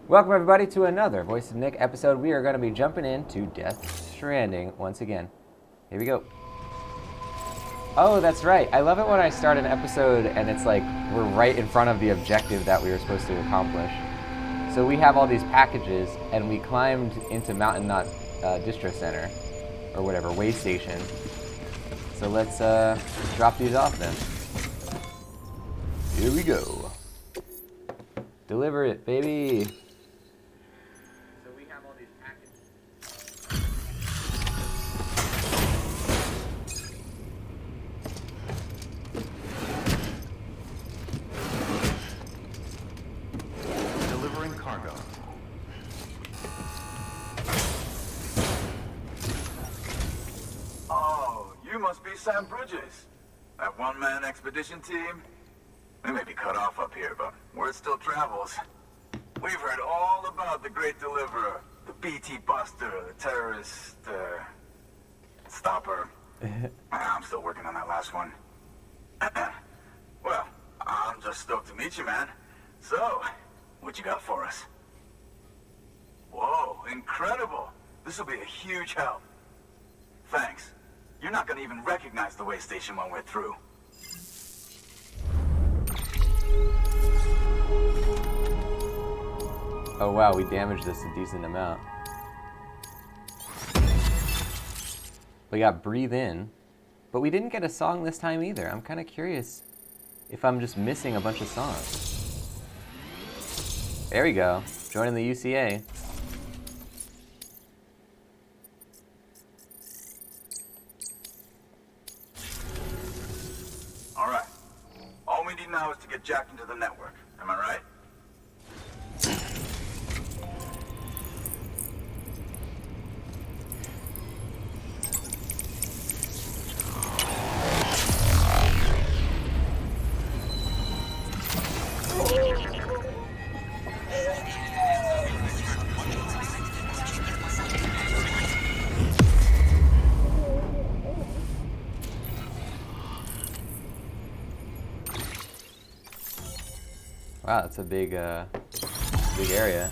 Welcome everybody to another Voice of Nick episode. We are going to be jumping into Death Stranding once again. Here we go. Oh, that's right. I love it when I start an episode and it's like we're right in front of the objective that we were supposed to accomplish. So we have all these packages and we climbed into Mountain Knot Distro Center, or whatever, way station. So let's drop these off then. Here we go. Deliver it, baby. So we have all these packages. Delivering cargo. Oh, you must be Sam Bridges. That one-man expedition team? We may be cut off up here, but word still travels. We've heard all about the Great Deliverer, the BT Buster, the terrorist, stopper. I'm still working on that last one. Well, I'm just stoked to meet you, man. So, what you got for us? Whoa, incredible. This will be a huge help. Thanks. You're not gonna even recognize the way station when we're through. Oh wow, we damaged this a decent amount. We got Breathe In, but we didn't get a song this time either. I'm kind of curious if I'm just missing a bunch of songs. There we go, joining the UCA. All right. All we need now is to get jacked into the network. Am I right? Wow, that's a big area.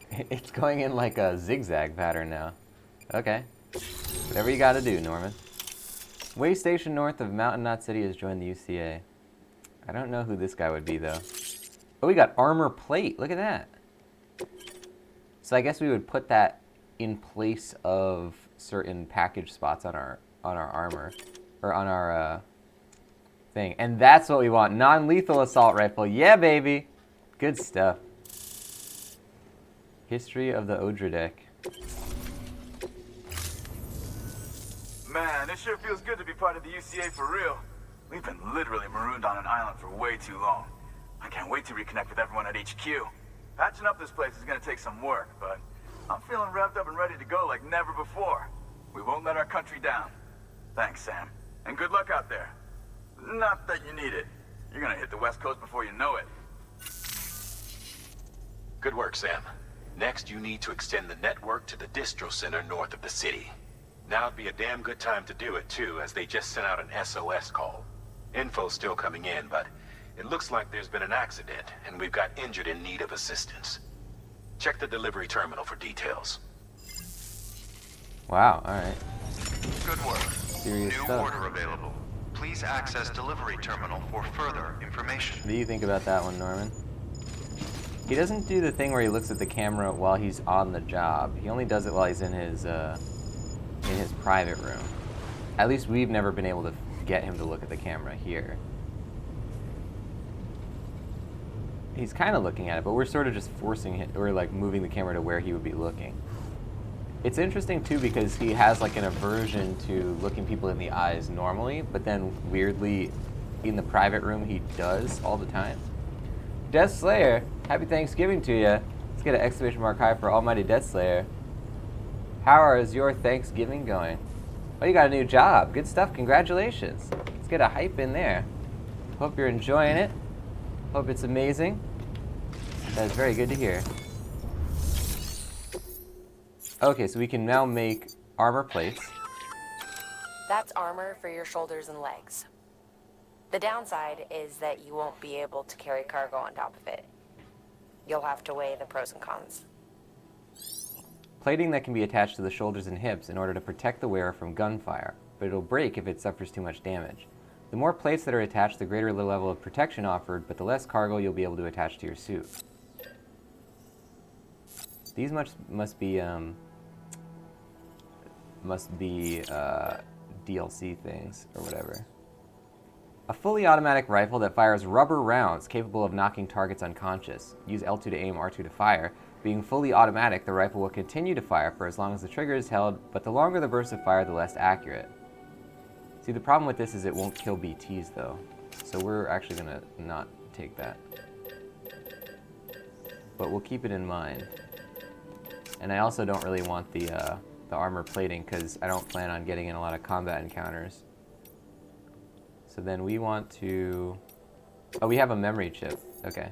It's going in like a zigzag pattern now. Okay. Whatever you gotta do, Norman. Way station north of Mountain Knot City has joined the UCA. I don't know who this guy would be, though. Oh, we got armor plate. Look at that. So I guess we would put that in place of certain package spots on our armor, or on our thing. And that's what we want. Non-lethal assault rifle. Yeah, baby. Good stuff. History of the Odradek. Man, it sure feels good to be part of the UCA for real. We've been literally marooned on an island for way too long. I can't wait to reconnect with everyone at HQ. Patching up this place is gonna take some work, but I'm feeling revved up and ready to go like never before. We won't let our country down. Thanks, Sam. And good luck out there. Not that you need it. You're gonna hit the West Coast before you know it. Good work, Sam. Next, you need to extend the network to the distro center north of the city. Now'd be a damn good time to do it, too, as they just sent out an SOS call. Info's still coming in, but it looks like there's been an accident, and we've got injured in need of assistance. Check the delivery terminal for details. Wow, alright. Good work. Serious New stuff. order available. Please access delivery terminal for further information. What do you think about that one, Norman? He doesn't do the thing where he looks at the camera while he's on the job. He only does it while he's in his private room. At least we've never been able to get him to look at the camera here. He's kind of looking at it, but we're sort of just forcing him, or like moving the camera to where he would be looking. It's interesting too because he has like an aversion to looking people in the eyes normally, but then weirdly in the private room he does all the time. Death Slayer, happy Thanksgiving to you. Let's get an exclamation mark high for Almighty Death Slayer. How is your Thanksgiving going? Oh, you got a new job. Good stuff. Congratulations. Let's get a hype in there. Hope you're enjoying it. Hope it's amazing. That is very good to hear. Okay, so we can now make armor plates. That's armor for your shoulders and legs. The downside is that you won't be able to carry cargo on top of it. You'll have to weigh the pros and cons. Plating that can be attached to the shoulders and hips in order to protect the wearer from gunfire, but it'll break if it suffers too much damage. The more plates that are attached, the greater the level of protection offered, but the less cargo you'll be able to attach to your suit. These must be DLC things or whatever. A fully automatic rifle that fires rubber rounds capable of knocking targets unconscious. Use L2 to aim, R2 to fire. Being fully automatic, the rifle will continue to fire for as long as the trigger is held, but the longer the burst of fire, the less accurate. See, the problem with this is it won't kill BTs, though. So we're actually going to not take that. But we'll keep it in mind. And I also don't really want the armor plating, because I don't plan on getting in a lot of combat encounters. So then we want to... Oh, we have a memory chip. Okay.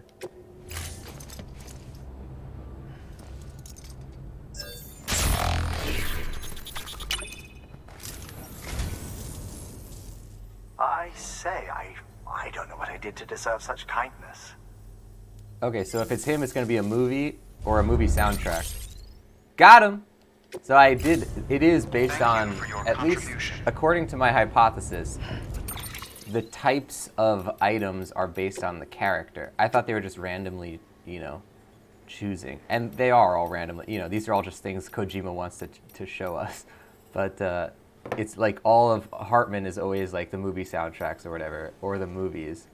I say, I don't know what I did to deserve such kindness. Okay, so if it's him, it's going to be a movie or a movie soundtrack. Got him! So it is based on, at least according to my hypothesis, the types of items are based on the character. I thought they were just randomly, choosing. And they are all randomly, these are all just things Kojima wants to show us. But it's like all of Hartman is always like the movie soundtracks or whatever, or the movies.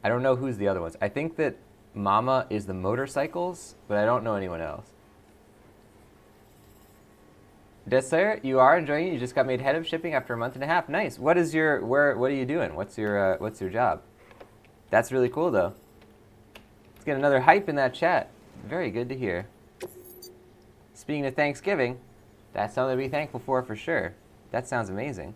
I don't know who's the other ones. I think that Mama is the motorcycles, but I don't know anyone else. Desair, you are enjoying it. You just got made head of shipping after a month and a half. Nice. What are you doing? What's your job? That's really cool though. Let's get another hype in that chat. Very good to hear. Speaking of Thanksgiving, that's something to be thankful for sure. That sounds amazing.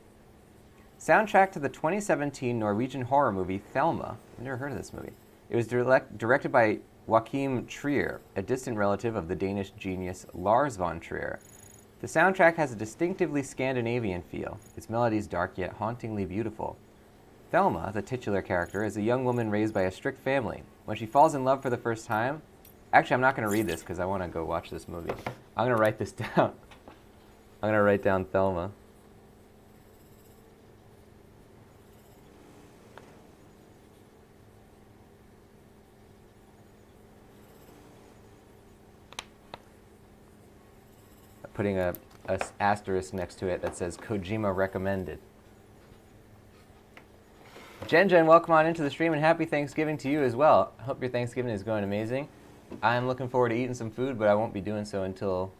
Soundtrack to the 2017 Norwegian horror movie Thelma. I've never heard of this movie. It was directed by Joachim Trier, a distant relative of the Danish genius Lars von Trier. The soundtrack has a distinctively Scandinavian feel. Its melodies dark yet hauntingly beautiful. Thelma, the titular character, is a young woman raised by a strict family. When she falls in love for the first time... Actually, I'm not going to read this because I want to go watch this movie. I'm going to write this down. I'm going to write down Thelma. Putting a asterisk next to it that says Kojima recommended. Jen, welcome on into the stream and happy Thanksgiving to you as well. I hope your Thanksgiving is going amazing. I'm looking forward to eating some food, but I won't be doing so until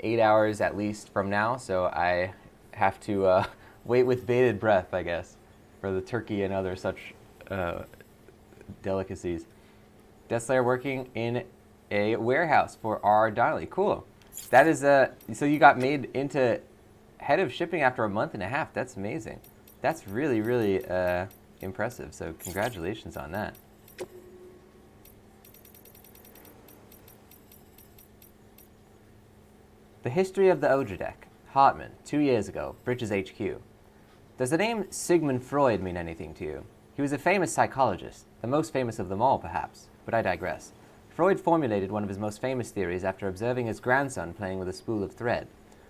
8 hours at least from now, so I have to wait with bated breath, I guess, for the turkey and other such delicacies. Deslayer working in a warehouse for R. Donnelly. Cool. That is so you got made into head of shipping after a month and a half. That's amazing. That's really, really impressive. So congratulations on that. The history of the Odradek. Hartman, 2 years ago, Bridges HQ. Does the name Sigmund Freud mean anything to you? He was a famous psychologist, the most famous of them all, perhaps, but I digress. Freud formulated one of his most famous theories after observing his grandson playing with a spool of thread.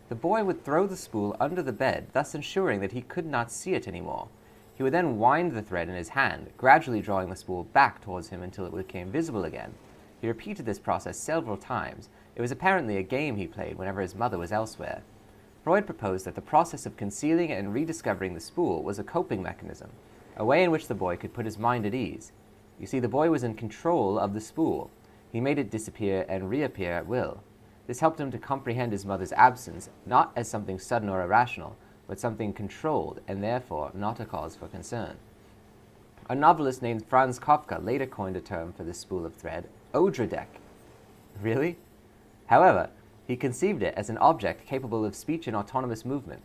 The boy would throw the spool under the bed, thus ensuring that he could not see it anymore. He would then wind the thread in his hand, gradually drawing the spool back towards him until it became visible again. He repeated this process several times. It was apparently a game he played whenever his mother was elsewhere. Freud proposed that the process of concealing and rediscovering the spool was a coping mechanism, a way in which the boy could put his mind at ease. You see, the boy was in control of the spool. He made it disappear and reappear at will. This helped him to comprehend his mother's absence, not as something sudden or irrational, but something controlled, and therefore not a cause for concern. A novelist named Franz Kafka later coined a term for this spool of thread, Odradek. Really? However, he conceived it as an object capable of speech and autonomous movement,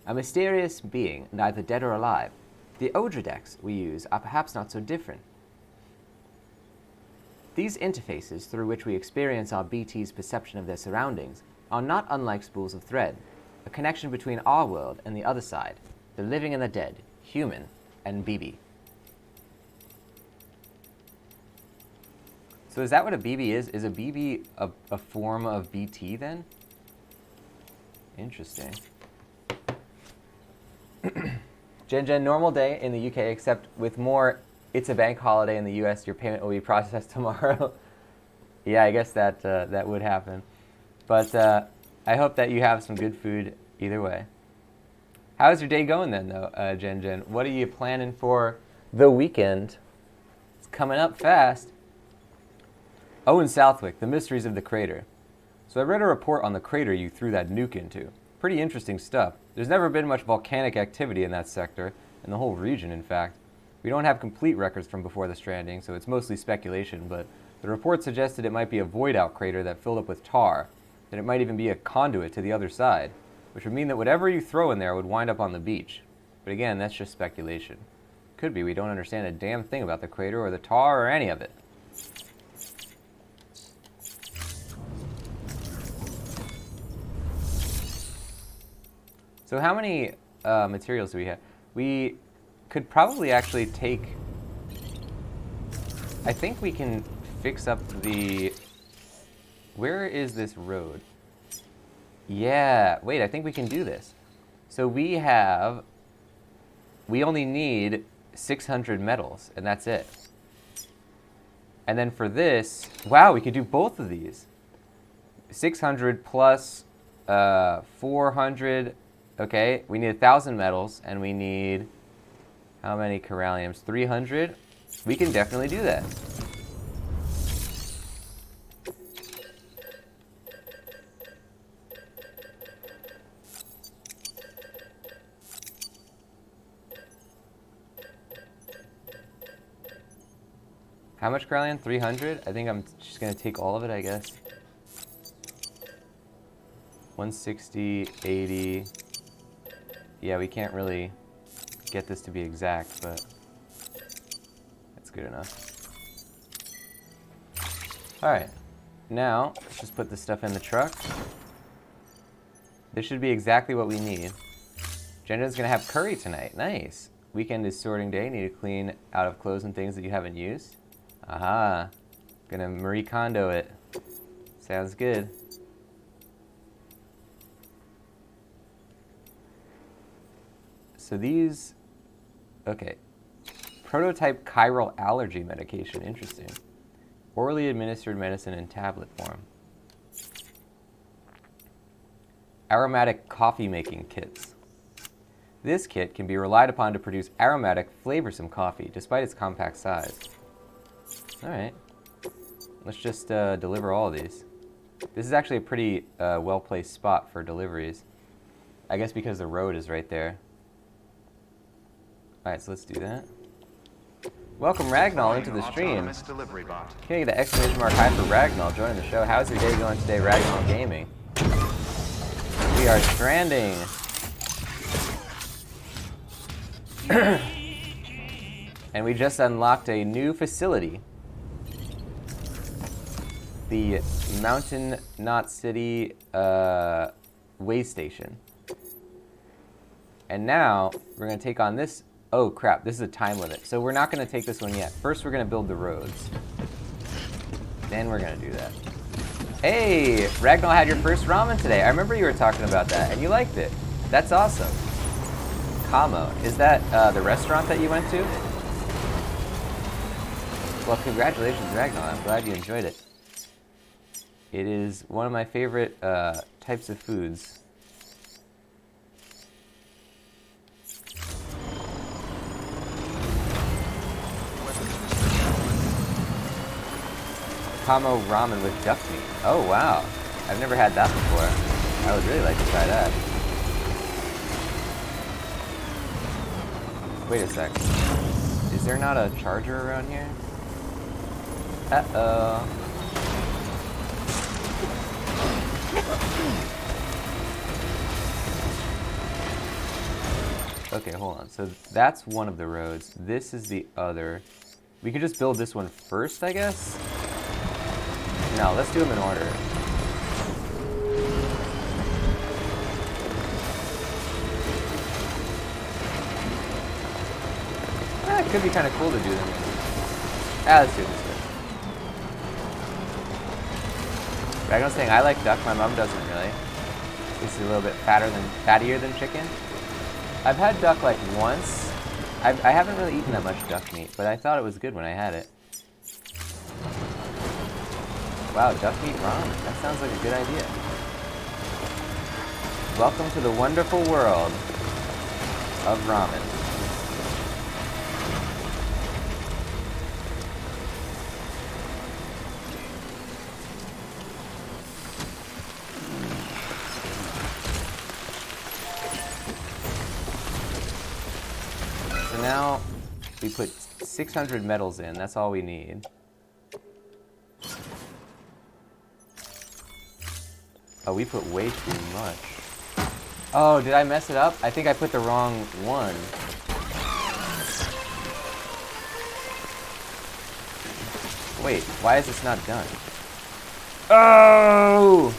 a mysterious being neither dead or alive. The Odradeks we use are perhaps not so different. These interfaces through which we experience our BT's perception of their surroundings are not unlike spools of thread, a connection between our world and the other side, the living and the dead, human and BB. So is that what a BB is? Is a BB a form of BT then? Interesting. Jen, normal day in the UK, except with more, it's a bank holiday in the US, your payment will be processed tomorrow. Yeah, I guess that that would happen. But I hope that you have some good food either way. How's your day going then, though, Jen? What are you planning for the weekend? It's coming up fast. Owen Southwick, The Mysteries of the Crater. So I read a report on the crater you threw that nuke into. Pretty interesting stuff. There's never been much volcanic activity in that sector, in the whole region, in fact. We don't have complete records from before the Stranding, so it's mostly speculation, but the report suggested it might be a void-out crater that filled up with tar, that it might even be a conduit to the other side, which would mean that whatever you throw in there would wind up on the beach. But again, that's just speculation. Could be we don't understand a damn thing about the crater or the tar or any of it. So how many materials do we have? We could probably actually take... I think we can fix up the... Where is this road? Yeah, wait, I think we can do this. So we only need 600 metals, and that's it. And then for this, wow, we could do both of these. 600 plus 400... Okay, we need 1,000 metals, and we need, how many coralliums? 300? We can definitely do that. How much corallium? 300? I think I'm just going to take all of it, I guess. 160, 80... Yeah, we can't really get this to be exact, but that's good enough. Alright, now let's just put this stuff in the truck. This should be exactly what we need. Jenna's gonna have curry tonight. Nice. Weekend is sorting day. Need to clean out of clothes and things that you haven't used. Aha. Gonna Marie Kondo it. Sounds good. So these, okay, prototype chiral allergy medication, interesting. Orally administered medicine in tablet form. Aromatic coffee making kits. This kit can be relied upon to produce aromatic, flavorsome coffee, despite its compact size. All right, let's just deliver all of these. This is actually a pretty well-placed spot for deliveries. I guess because the road is right there. Alright, so let's do that. Welcome Ragnall into the stream. Can you get the exclamation mark high for Ragnall joining the show? How's your day going today, Ragnall Gaming? We are stranding. And we just unlocked a new facility. The Mountain Knot City way station. And now we're going to take on this. Oh crap, this is a time limit. So we're not going to take this one yet. First we're going to build the roads. Then we're going to do that. Hey, Ragnall had your first ramen today. I remember you were talking about that and you liked it. That's awesome. Kamo, is that the restaurant that you went to? Well, congratulations, Ragnall. I'm glad you enjoyed it. It is one of my favorite types of foods. Kamo ramen with duck meat. Oh wow, I've never had that before. I would really like to try that. Wait a sec. Is there not a charger around here? Uh-oh. Okay, hold on. So that's one of the roads. This is the other. We could just build this one first, I guess? No, let's do them in order. it could be kind of cool to do them. Let's do this. Dragon was saying, I like duck, my mom doesn't really. It's a little bit fattier than chicken. I've had duck like once. I haven't really eaten that much duck meat, but I thought it was good when I had it. Wow, duck meat ramen. That sounds like a good idea. Welcome to the wonderful world of ramen. So now we put 600 metals in. That's all we need. Oh, we put way too much. Oh, did I mess it up? I think I put the wrong one. Wait, why is this not done? Oh!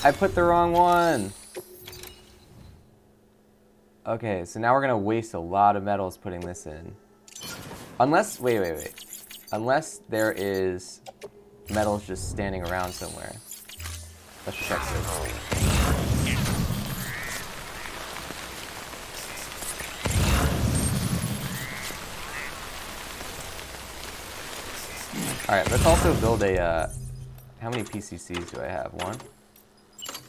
I put the wrong one. Okay, so now we're gonna waste a lot of metals putting this in. Unless, wait. Unless there is metals just standing around somewhere. Let's check this. Alright, let's also build a, how many PCCs do I have? One?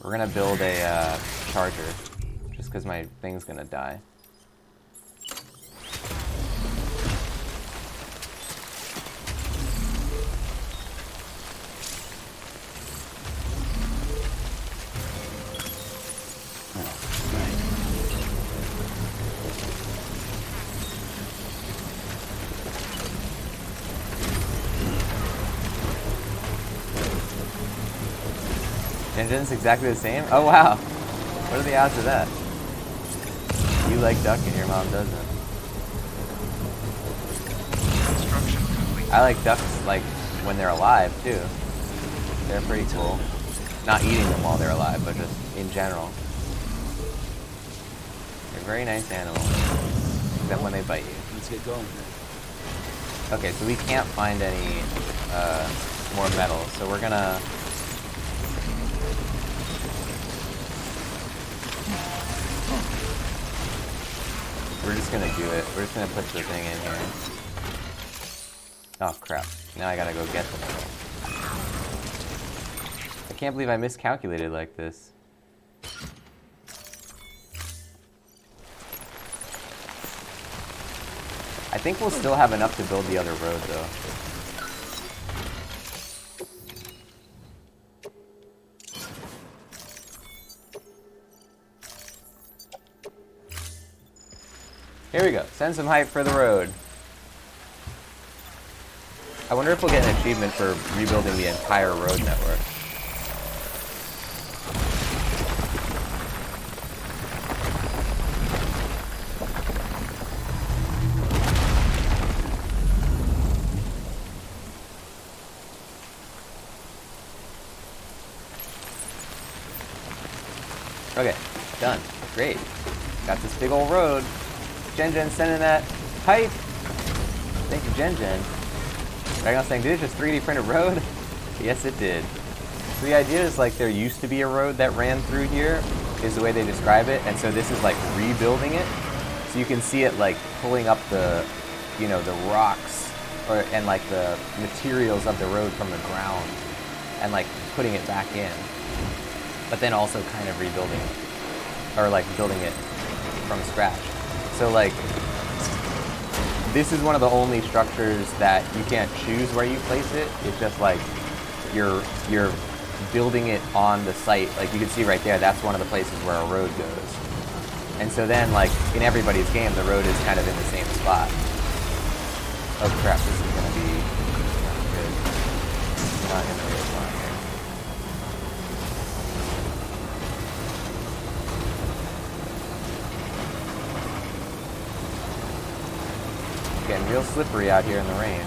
We're gonna build a charger, just because my thing's gonna die. Engine's exactly the same? Oh wow! What are the odds of that? You like duck and your mom doesn't. Construction complete. I like ducks like when they're alive too. They're pretty cool. Not eating them while they're alive, but just in general. They're very nice animals. Except when they bite you. Let's get going. Okay, so we can't find any more metal, so we're gonna... We're just gonna do it. We're just gonna put the thing in here. Oh crap. Now I gotta go get the metal. I can't believe I miscalculated like this. I think we'll still have enough to build the other road though. Here we go. Send some hype for the road. I wonder if we'll get an achievement for rebuilding the entire road network. Okay, done. Great. Got this big old road. Jen sending that hype. Thank you, Jen. Dragon saying, did it just 3D print a road? Yes, it did. So the idea is like there used to be a road that ran through here, is the way they describe it, and so this is like rebuilding it. So you can see it like pulling up the, you know, the rocks and like the materials of the road from the ground and like putting it back in. But then also kind of rebuilding it, or like building it from scratch. So like, this is one of the only structures that you can't choose where you place it. It's just like, you're building it on the site. Like you can see right there, that's one of the places where a road goes. And so then like, in everybody's game, the road is kind of in the same spot. Oh crap, this is gonna be not good. Not in the real spot here. Getting real slippery out here in the rain.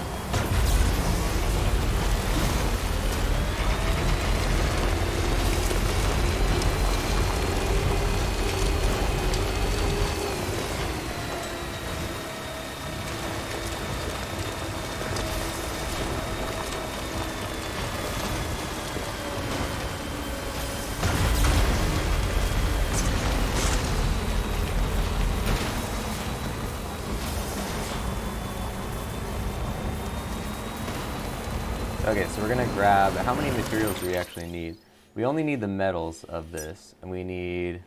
Okay, so we're gonna grab, how many materials do we actually need? We only need the metals of this, and we need,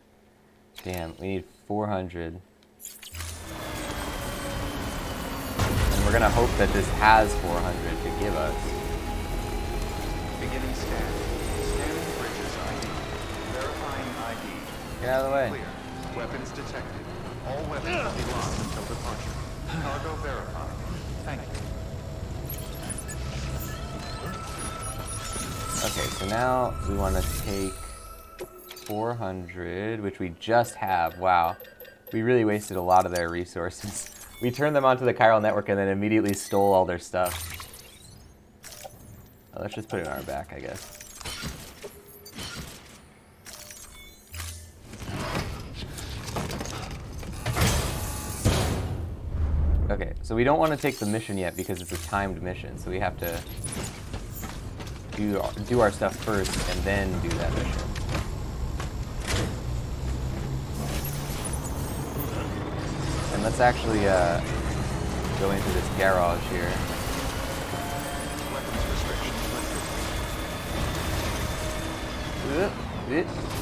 damn, we need 400. And we're gonna hope that this has 400 to give us. Beginning scan. Scanning bridges ID. Verifying ID. Get out of the way. Clear. Weapons detected. All weapons will be locked until departure. Cargo verified. Thank you. Okay, so now we want to take 400, which we just have. Wow. We really wasted a lot of their resources. We turned them onto the chiral network and then immediately stole all their stuff. Let's just put it on our back, I guess. Okay, so we don't want to take the mission yet because it's a timed mission, so we have to do our stuff first and then do that mission. And let's actually go into this garage here.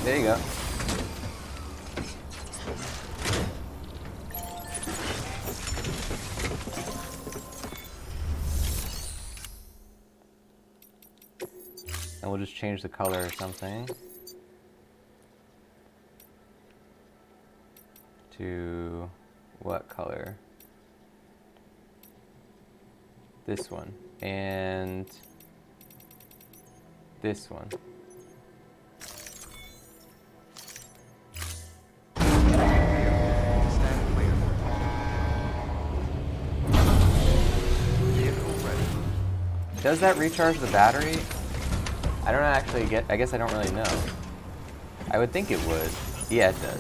There you go. And we'll just change the color or something to what color? This one and this one. Stand clear. Vehicle ready. Does that recharge the battery? I don't actually get, I guess I don't really know. I would think it would. Yeah, it does.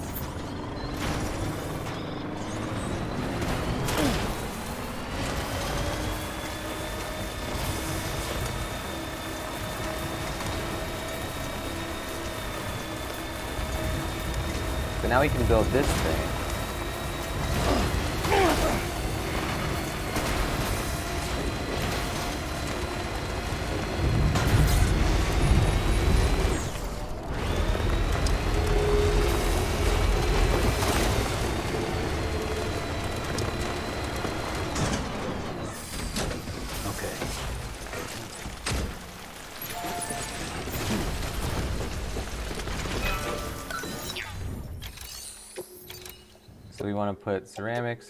So now we can build this thing. So we want to put ceramic.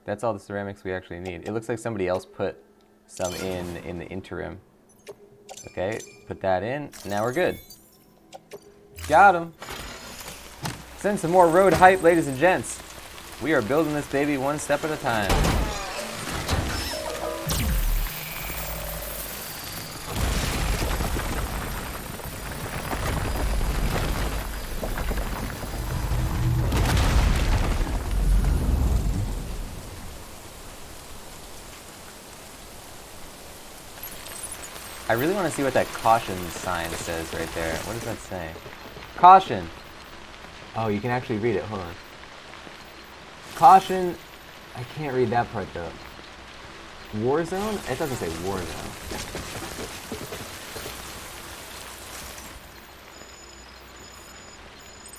That's all the ceramics we actually need. It looks like somebody else put some in the interim. Okay, put that in. Now we're good. Got him. Send some more road hype, ladies and gents. We are building this baby one step at a time. I really want to see what that caution sign says right there. What does that say? Caution! Oh, you can actually read it. Hold on. Caution. I can't read that part though. War zone? It doesn't say war zone.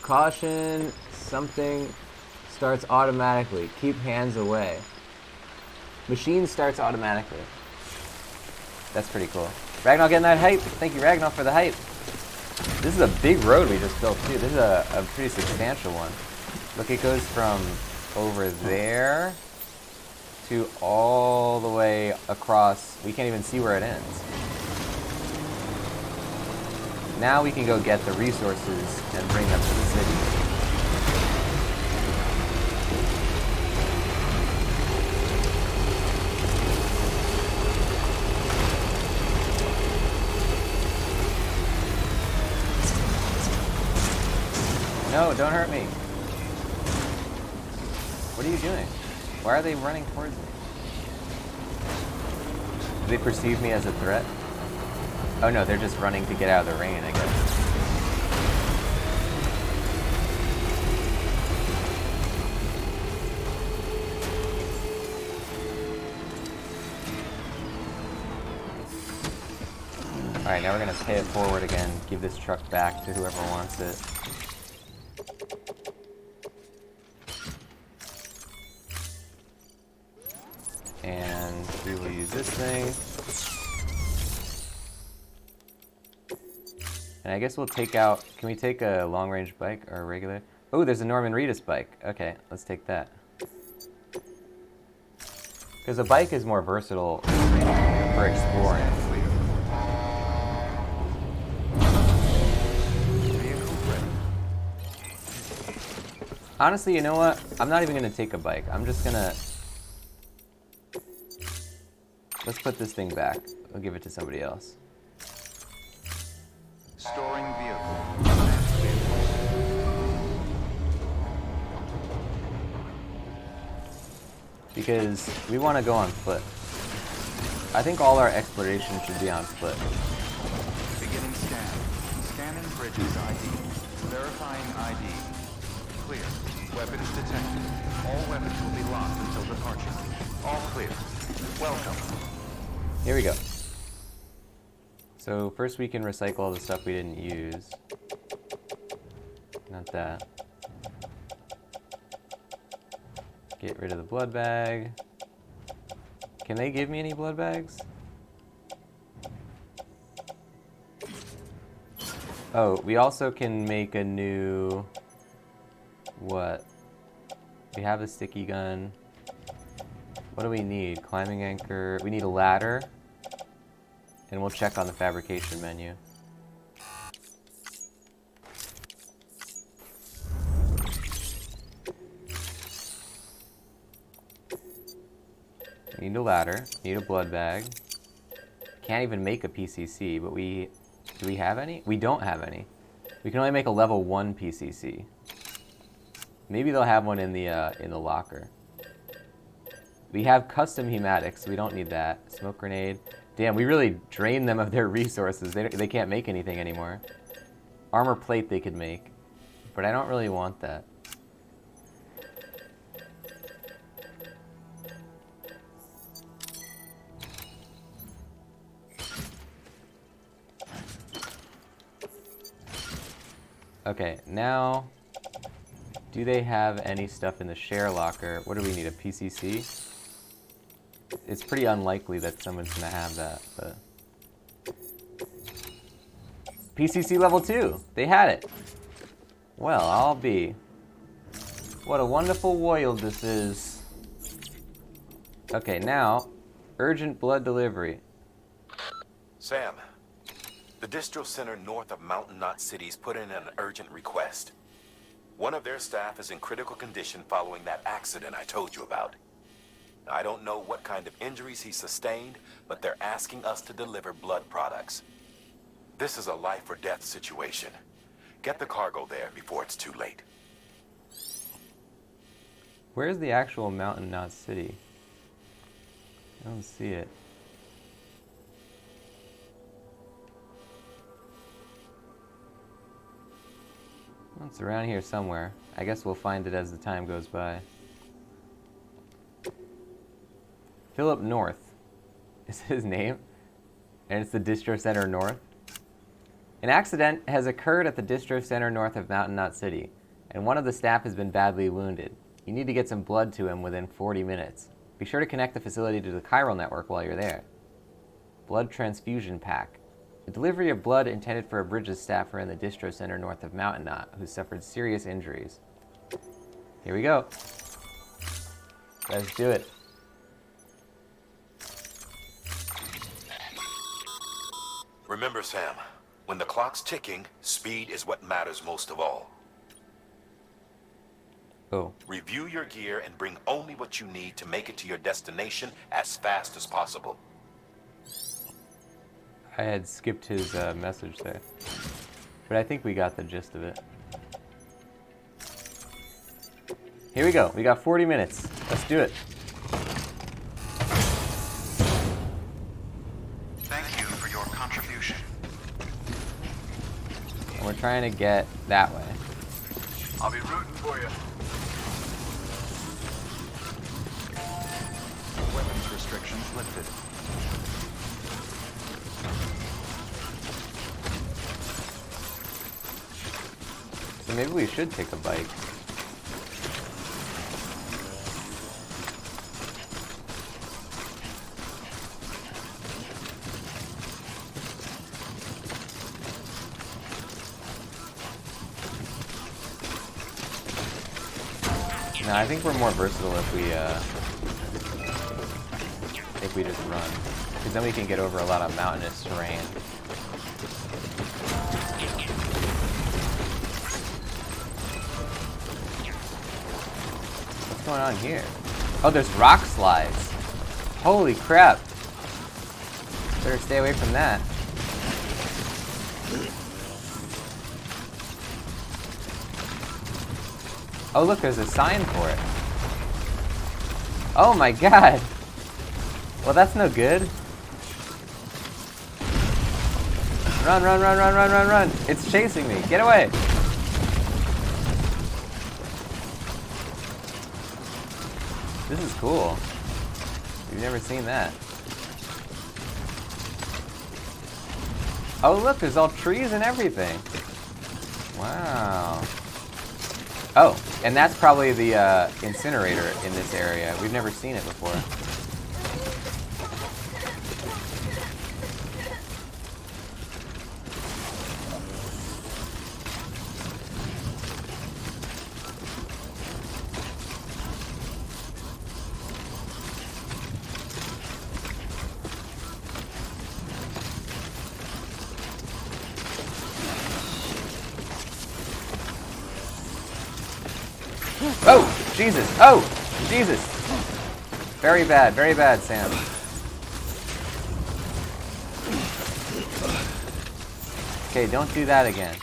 Caution. Something starts automatically. Keep hands away. Machine starts automatically. That's pretty cool. Ragnar getting that hype. Thank you, Ragnar, for the hype. This is a big road we just built, too. This is a pretty substantial one. Look, it goes from over there to all the way across. We can't even see where it ends. Now we can go get the resources and bring them to the city. No, don't hurt me. What are you doing? Why are they running towards me? Do they perceive me as a threat? Oh no, they're just running to get out of the rain, I guess. Alright, now we're gonna pay it forward again, give this truck back to whoever wants it. And we will use this thing. And I guess we'll take out, can we take a long-range bike or a regular? Oh, there's a Norman Reedus bike. Okay, let's take that. Because a bike is more versatile for exploring. Honestly, you know what? I'm not even going to take a bike. I'm just going to... Let's put this thing back. I'll give it to somebody else. Storing vehicle. Because we want to go on foot. I think all our exploration should be on foot. Beginning scan. Scanning bridges ID. Verifying ID. Clear. Weapons detected. All weapons will be locked until departure. All clear. Welcome. Here we go. So first we can recycle all the stuff we didn't use. Not that. Get rid of the blood bag. Can they give me any blood bags? Oh, we also can make a new... What? We have a sticky gun. What do we need? Climbing anchor. We need a ladder. And we'll check on the fabrication menu. We need a ladder. We need a blood bag. Can't even make a PCC, but do we have any? We don't have any. We can only make a level 1 PCC. Maybe they'll have one in the locker. We have custom hematics, so we don't need that. Smoke grenade. Damn, we really drained them of their resources. They can't make anything anymore. Armor plate they could make, but I don't really want that. Okay, now, do they have any stuff in the share locker? What do we need, a PCC? It's pretty unlikely that someone's gonna have that, but... PCC level 2! They had it! Well, I'll be. What a wonderful world this is. Okay, now, urgent blood delivery. Sam, the distro center north of Mountain Knot City's put in an urgent request. One of their staff is in critical condition following that accident I told you about. I don't know what kind of injuries he sustained, but they're asking us to deliver blood products. This is a life or death situation. Get the cargo there before it's too late. Where's the actual Mountain Knot City? I don't see it. Well, it's around here somewhere. I guess we'll find it as the time goes by. Philip North is his name, and it's the Distro Center North. An accident has occurred at the Distro Center north of Mountain Knot City, and one of the staff has been badly wounded. You need to get some blood to him within 40 minutes. Be sure to connect the facility to the chiral network while you're there. Blood transfusion pack. The delivery of blood intended for a bridges staffer in the Distro Center north of Mountain Knot who suffered serious injuries. Here we go. Let's do it. Remember, Sam, when the clock's ticking, speed is what matters most of all. Oh. Review your gear and bring only what you need to make it to your destination as fast as possible. I had skipped his message there, but I think we got the gist of it. Here we go. We got 40 minutes. Let's do it. Thank you for your contribution. And we're trying to get that way. I'll be rooting for you. Weapons restrictions lifted. maybe we should take a bike. No, I think we're more versatile if we just run, because then we can get over a lot of mountainous terrain. What's going on here? Oh, there's rock slides. Holy crap! Better stay away from that. Oh look, there's a sign for it. Oh my god! Well, that's no good. Run, run, run, run, run, run, run! It's chasing me! Get away! This is cool. We've never seen that. Oh look, there's all trees and everything. Wow. Oh, and that's probably the incinerator in this area. We've never seen it before. Oh, Jesus. Oh, Jesus. Very bad, Sam. Okay, don't do that again.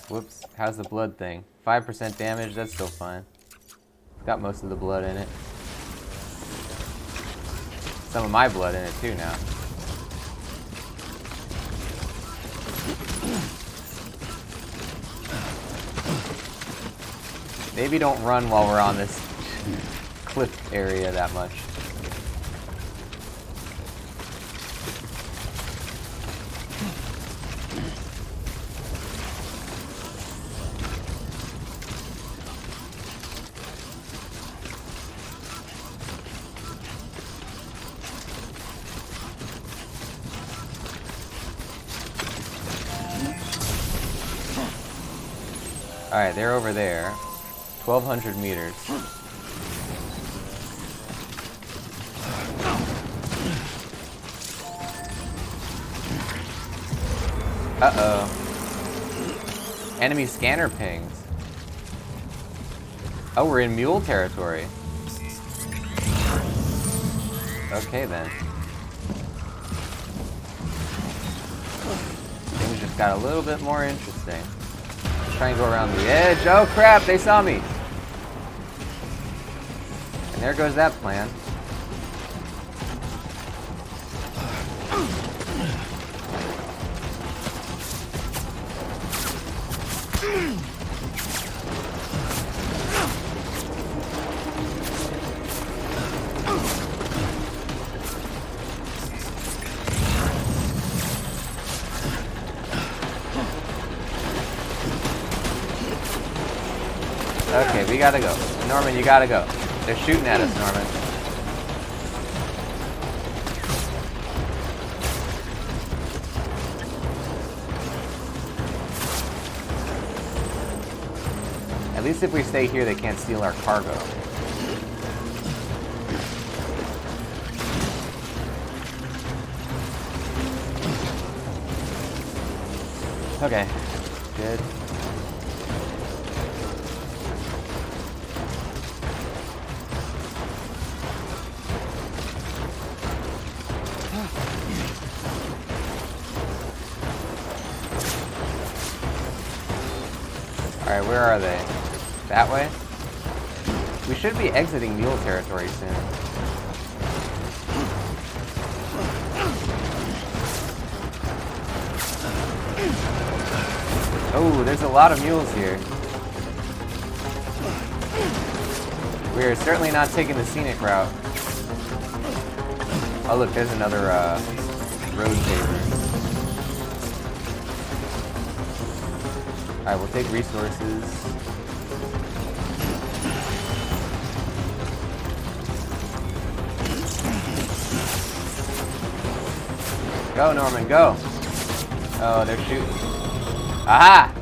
Whoops. How's the blood thing? 5% damage, that's still fine. Got most of the blood in it. Some of my blood in it too now. Maybe don't run while we're on this cliff area that much. Alright, they're over there. 1,200 meters. Uh-oh. Enemy scanner pings. Oh, we're in mule territory. Okay, then. Things just got a little bit more interesting. Try and go around the edge. Oh crap, they saw me. And there goes that plan. Okay, we gotta go. Norman, you gotta go. They're shooting at us, Norman. At least if we stay here, they can't steal our cargo. Okay, good. Alright, where are they? That way? We should be exiting mule territory soon. Oh, there's a lot of mules here. We are certainly not taking the scenic route. Oh look, there's another road paver. Alright, we'll take resources. Go, Norman, go! Oh, they're shooting. Aha!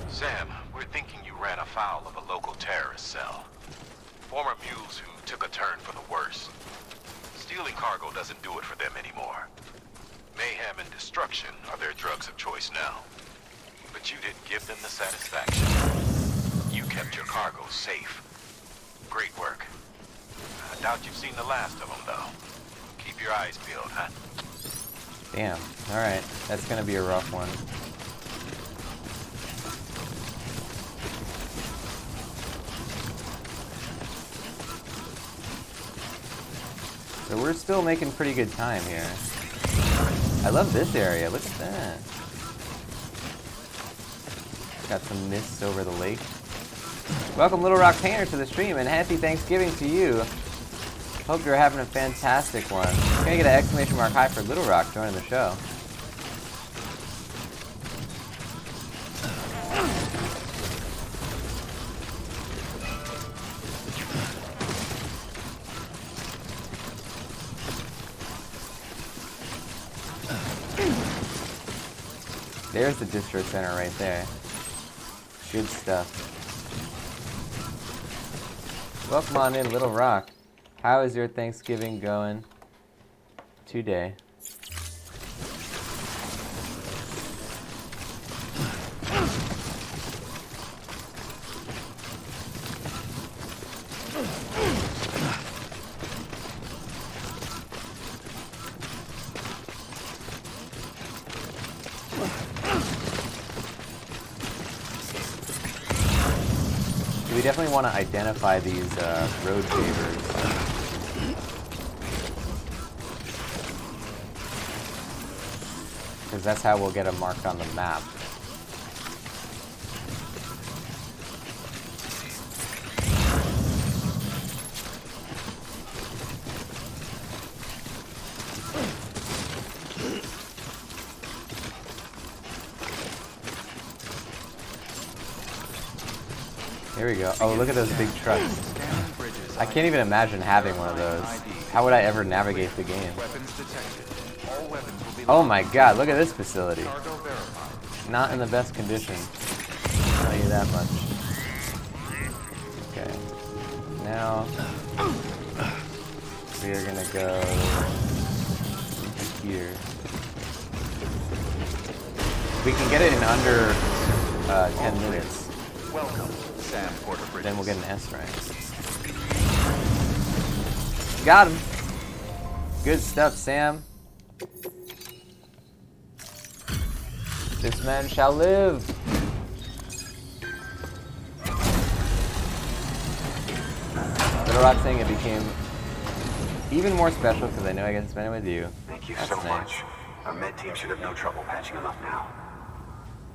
Sam, we're thinking you ran afoul of a local terrorist cell. Former mules who took a turn for the worse. Stealing cargo doesn't do it for them anymore. Mayhem and destruction are their drugs of choice now. But you didn't give them the satisfaction. You kept your cargo safe. Great work. I doubt you've seen the last of them, though. Keep your eyes peeled, huh? Damn. Alright, that's gonna be a rough one. So we're still making pretty good time here. I love this area. Look at that. Got some mists over the lake. Welcome, Little Rock Painter, to the stream, and happy Thanksgiving to you. Hope you're having a fantastic one. Can I get an exclamation mark high for Little Rock joining the show? There's the distro center right there. Good stuff. Welcome on in, Little Rock. How is your Thanksgiving going today? We definitely want to identify these road pavers. Because that's how we'll get them marked on the map. Here we go. Oh, look at those big trucks. I can't even imagine having one of those. How would I ever navigate the game? Oh my god, look at this facility. Not in the best condition. I'll tell you that much. Okay. Now, we are gonna go here. We can get it in under 10 minutes. Welcome, Sam Porter. Then we'll get an S rank. Got him. Good stuff, Sam. This man shall live. Little Rock saying it became even more special because I know I get to spend it with you. Thank you That's so nice. much. Our med team should have no trouble patching him up now.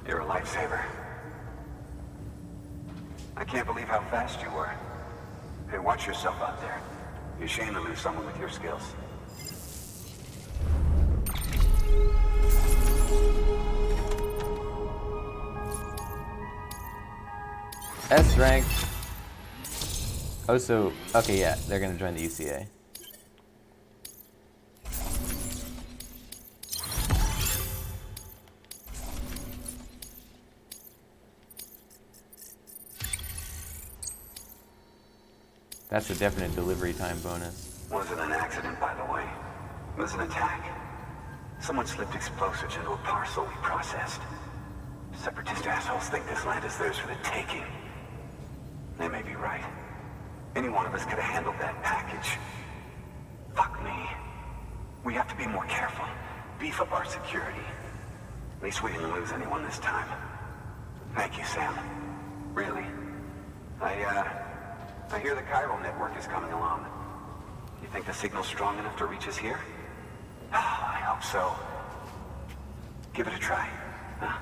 You're a lifesaver. I can't believe how fast you were. Hey, watch yourself out there. You're ashamed to lose someone with your skills. S rank. Oh, so, okay, yeah, they're gonna join the UCA. That's a definite delivery time bonus. Wasn't an accident, by the way. It was an attack. Someone slipped explosives into a parcel we processed. Separatist assholes think this land is theirs for the taking. They may be right. Any one of us could have handled that package. Fuck me. We have to be more careful. Beef up our security. At least we didn't lose anyone this time. Thank you, Sam. Really. I hear the Chiral network is coming along. You think the signal's strong enough to reach us here? I hope so. Give it a try, huh?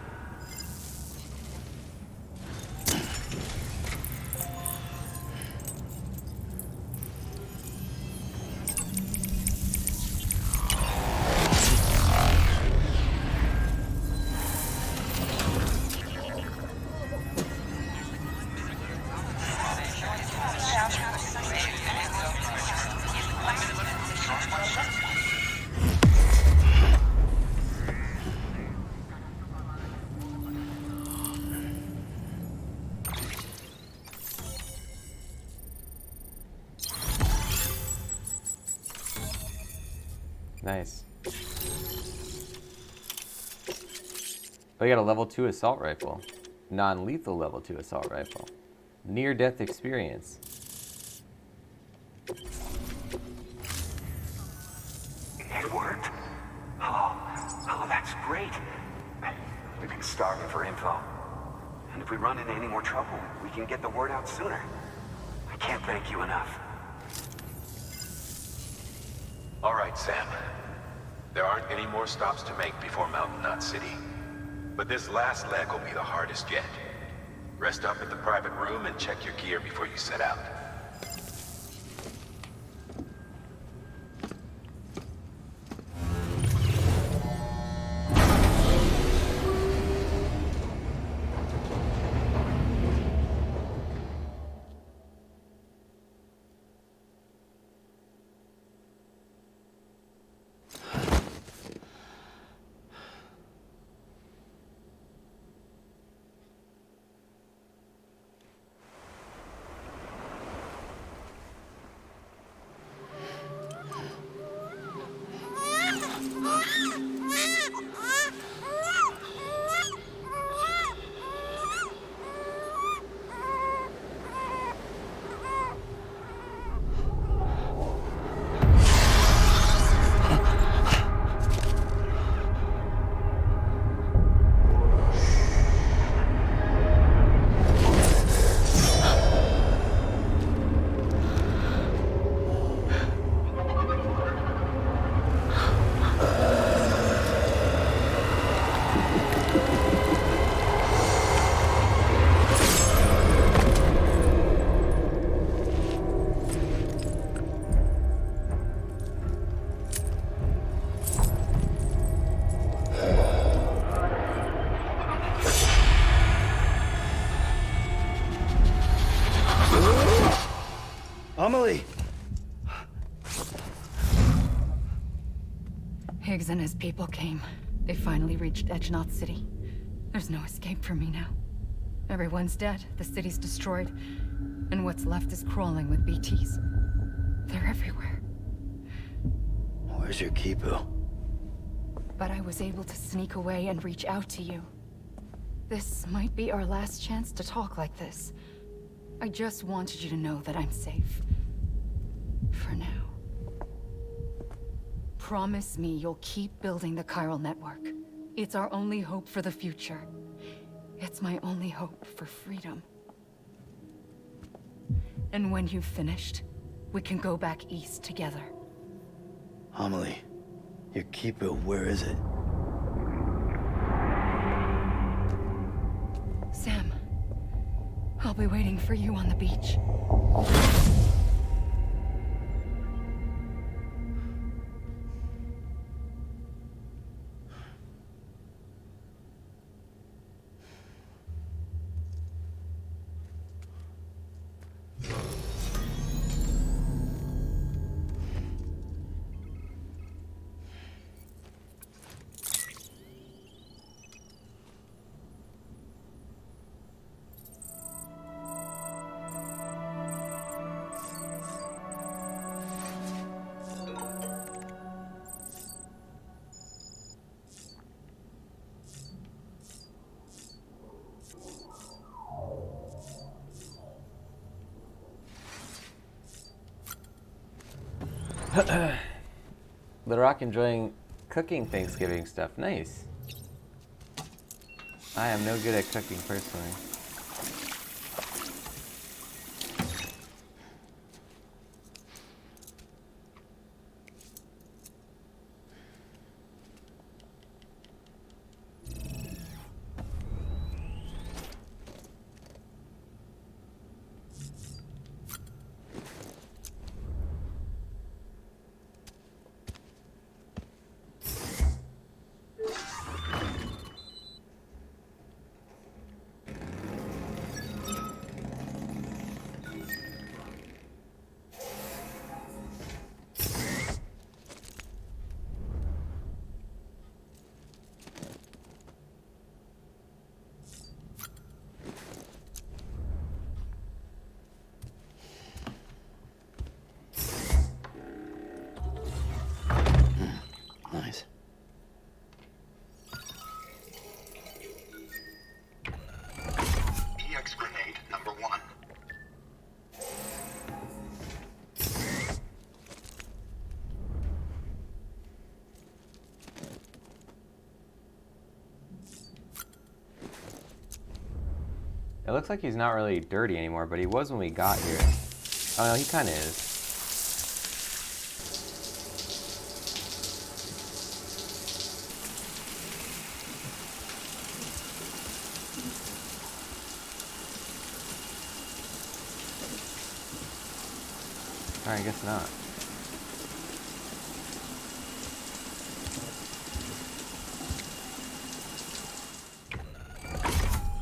Nice. Oh, you got a level 2 assault rifle. Non-lethal level 2 assault rifle. Near-death experience. It worked? Oh, that's great. We've been starving for info. And if we run into any more trouble, we can get the word out sooner. I can't thank you enough. All right, Sam. There aren't any more stops to make before Mountain Knot City. But this last leg will be the hardest yet. Rest up at the private room and check your gear before you set out. Amelie! Higgs and his people came. They finally reached Edge-Knot City. There's no escape for me now. Everyone's dead, the city's destroyed, and what's left is crawling with BTs. They're everywhere. Where's your Kipu? But I was able to sneak away and reach out to you. This might be our last chance to talk like this. I just wanted you to know that I'm safe. For now. Promise me you'll keep building the chiral network. It's our only hope for the future. It's my only hope for freedom. And when you've finished, we can go back east together. Amelie, your Kipu, where is it? Sam, I'll be waiting for you on the beach. The Rock enjoying cooking Thanksgiving stuff. Nice. I am no good at cooking personally. looks like he's not really dirty anymore, but he was when we got here. Oh no, he kind of is. Alright, I guess not.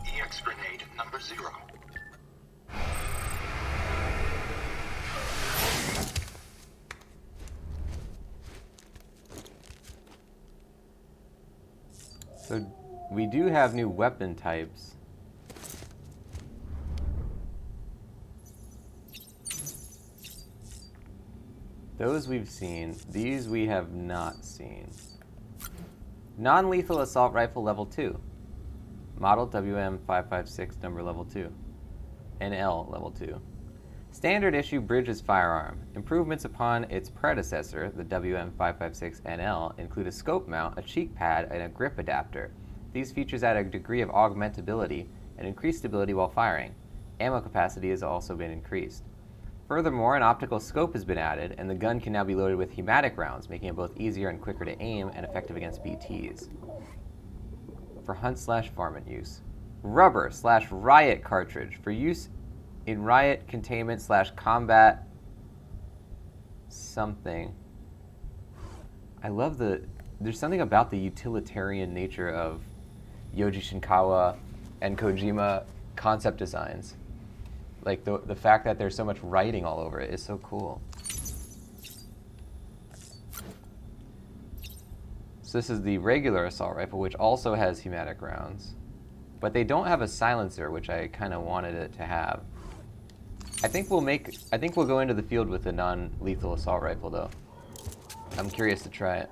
EX grenade number 0. So we do have new weapon types. Those we've seen. These we have not seen. Non-lethal assault rifle level 2. Model WM556 number level 2. NL level 2. Standard issue Bridges firearm. Improvements upon its predecessor, the WM556NL, include a scope mount, a cheek pad, and a grip adapter. These features add a degree of augmentability and increased stability while firing. Ammo capacity has also been increased. Furthermore, an optical scope has been added, and the gun can now be loaded with hematic rounds, making it both easier and quicker to aim and effective against BTs. For hunt/varmint use. Rubber/riot cartridge for use in riot containment/combat something. I love there's something about the utilitarian nature of Yoji Shinkawa and Kojima concept designs. Like the fact that there's so much writing all over it is so cool. So this is the regular assault rifle, which also has hematic rounds. But they don't have a silencer, which I kind of wanted it to have. I think we'll go into the field with a non-lethal assault rifle, though. I'm curious to try it.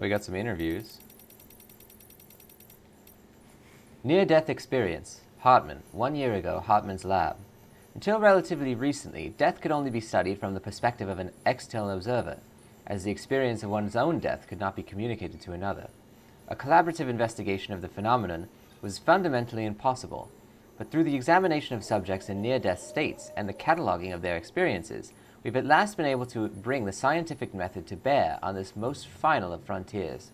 We got some interviews. Near-death experience. Hartman. 1 year ago, Hartman's lab. Until relatively recently, death could only be studied from the perspective of an external observer, as the experience of one's own death could not be communicated to another. A collaborative investigation of the phenomenon was fundamentally impossible, but through the examination of subjects in near-death states and the cataloging of their experiences, we've at last been able to bring the scientific method to bear on this most final of frontiers.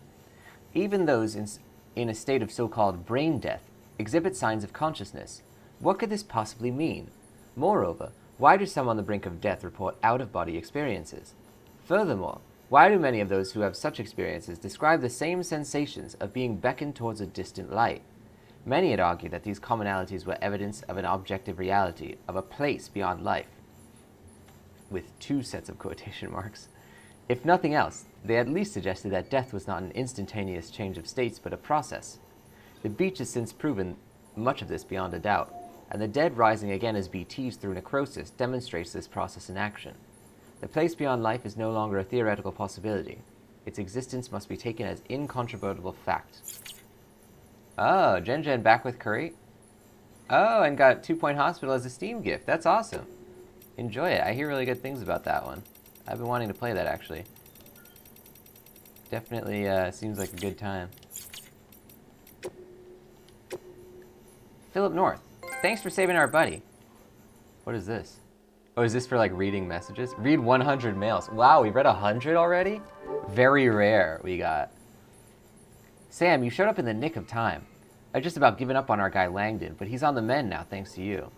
Even those in a state of so-called brain death exhibit signs of consciousness. What could this possibly mean? Moreover, why do some on the brink of death report out-of-body experiences? Furthermore, why do many of those who have such experiences describe the same sensations of being beckoned towards a distant light? Many had argued that these commonalities were evidence of an objective reality, of a place beyond life, with 2 sets of quotation marks. If nothing else, they at least suggested that death was not an instantaneous change of states, but a process. The beach has since proven much of this beyond a doubt, and the dead rising again as BTs through necrosis demonstrates this process in action. The place beyond life is no longer a theoretical possibility. Its existence must be taken as incontrovertible fact. Oh, Jen back with Curry? Oh, and got 2 Point Hospital as a Steam gift. That's awesome. Enjoy it. I hear really good things about that one. I've been wanting to play that, actually. Definitely seems like a good time. Philip North. Thanks for saving our buddy. What is this? Oh, is this for, like, reading messages? Read 100 mails. Wow, we read 100 already? Very rare, we got. Sam, you showed up in the nick of time. I've just about given up on our guy Langdon, but he's on the mend now thanks to you.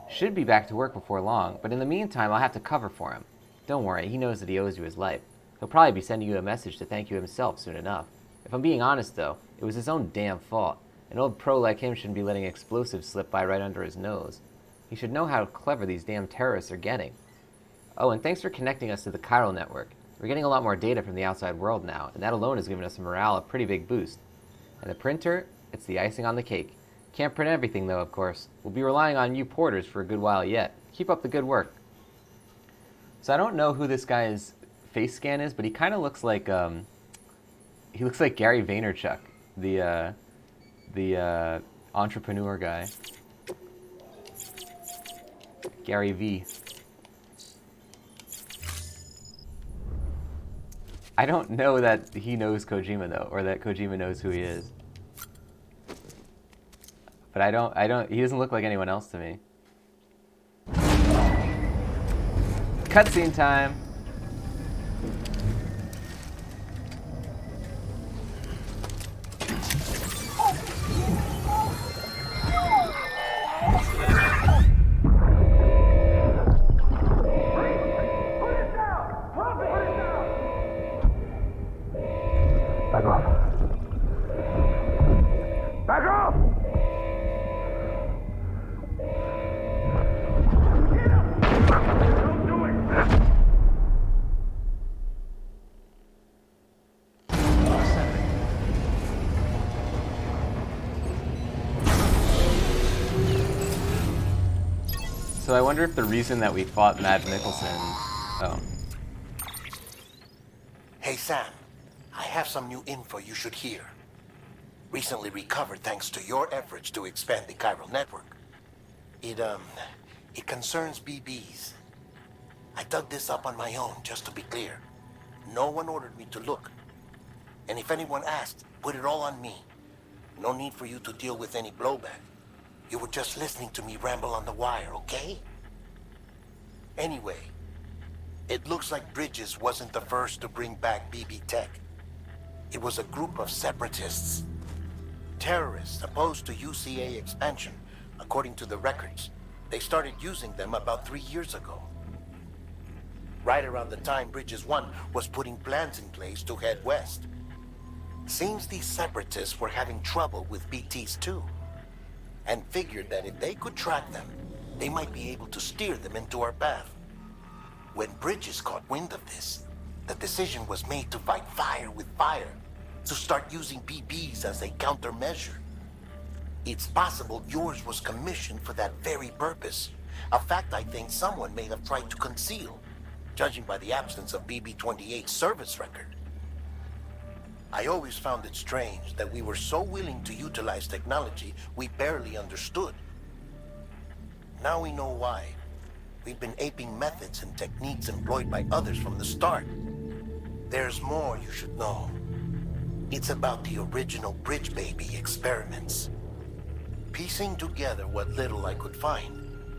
Should be back to work before long, but in the meantime, I'll have to cover for him. Don't worry, he knows that he owes you his life. He'll probably be sending you a message to thank you himself soon enough. If I'm being honest, though, it was his own damn fault. An old pro like him shouldn't be letting explosives slip by right under his nose. He should know how clever these damn terrorists are getting. Oh, and thanks for connecting us to the chiral network. We're getting a lot more data from the outside world now, and that alone has given us morale a pretty big boost. And the printer, it's the icing on the cake. Can't print everything, though, of course. We'll be relying on you porters for a good while yet. Keep up the good work. So I don't know who this guy's face scan is, but he kind of looks like He looks like Gary Vaynerchuk, the entrepreneur guy. Gary V. I don't know that he knows Kojima though, or that Kojima knows who he is. But he doesn't look like anyone else to me. Cutscene time. Back off. Back off! Don't do it! So I wonder if the reason that we fought Mads Mikkelsen... Oh. Hey Sam, I have some new info you should hear. Recently recovered thanks to your efforts to expand the chiral network. It concerns BBs. I dug this up on my own, just to be clear. No one ordered me to look. And if anyone asked, put it all on me. No need for you to deal with any blowback. You were just listening to me ramble on the wire, okay? Anyway, it looks like Bridges wasn't the first to bring back BB tech. It was a group of separatists. Terrorists opposed to UCA expansion, according to the records. They started using them about 3 years ago. Right around the time Bridges 1 was putting plans in place to head west. Seems these separatists were having trouble with BTs too, and figured that if they could track them, they might be able to steer them into our path. When Bridges caught wind of this, the decision was made to fight fire with fire, to start using BBs as a countermeasure. It's possible yours was commissioned for that very purpose, a fact I think someone may have tried to conceal, judging by the absence of BB-28's service record. I always found it strange that we were so willing to utilize technology we barely understood. Now we know why. We've been aping methods and techniques employed by others from the start. There's more you should know. It's about the original Bridge Baby experiments. Piecing together what little I could find,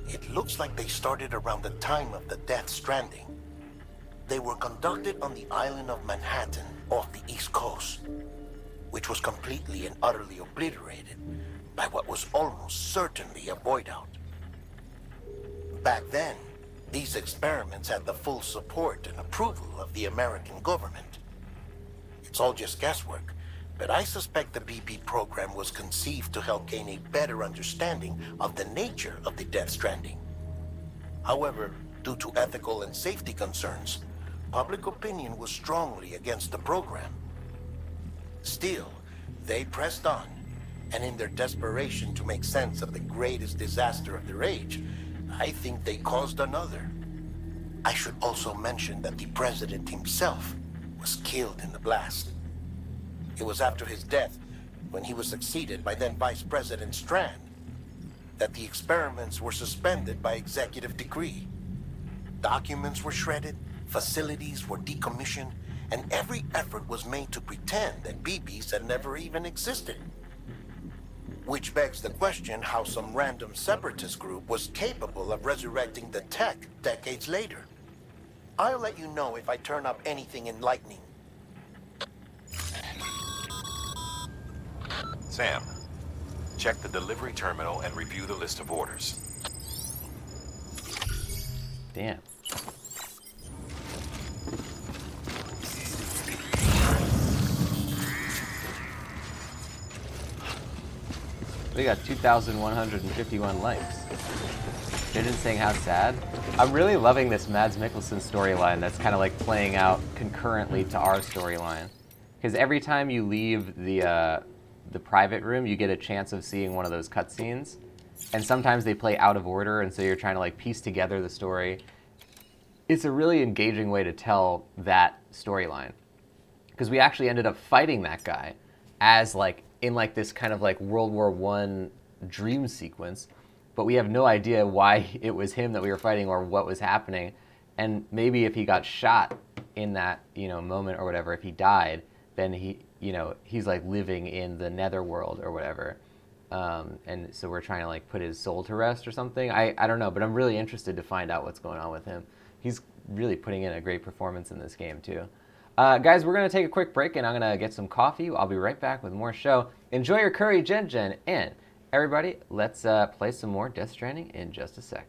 it looks like they started around the time of the Death Stranding. They were conducted on the island of Manhattan off the East Coast, which was completely and utterly obliterated by what was almost certainly a void-out. Back then, these experiments had the full support and approval of the American government. It's all just guesswork, but I suspect the BB program was conceived to help gain a better understanding of the nature of the Death Stranding. However, due to ethical and safety concerns, public opinion was strongly against the program. Still, they pressed on, and in their desperation to make sense of the greatest disaster of their age, I think they caused another. I should also mention that the president himself was killed in the blast. It was after his death, when he was succeeded by then Vice President Strand, that the experiments were suspended by executive decree. Documents were shredded, facilities were decommissioned, and every effort was made to pretend that BBs had never even existed. Which begs the question how some random separatist group was capable of resurrecting the tech decades later. I'll let you know if I turn up anything enlightening. Sam, check the delivery terminal and review the list of orders. Damn. We got 2,151 likes. Jidden saying how sad. I'm really loving this Mads Mikkelsen storyline that's kind of like playing out concurrently to our storyline. Because every time you leave the private room, you get a chance of seeing one of those cutscenes. And sometimes they play out of order, and so you're trying to like piece together the story. It's a really engaging way to tell that storyline. because we actually ended up fighting that guy as like in like this kind of like World War I dream sequence, but we have no idea why it was him that we were fighting or what was happening. And maybe if he got shot in that, you know, moment or whatever, if he died, then he, you know, he's like living in the netherworld or whatever. And so we're trying to like put his soul to rest or something. I don't know, but I'm really interested to find out what's going on with him. He's really putting in a great performance in this game too. Guys, we're going to take a quick break and I'm going to get some coffee. I'll be right back with more show. Enjoy your curry, Jen. And everybody, let's play some more Death Stranding in just a sec.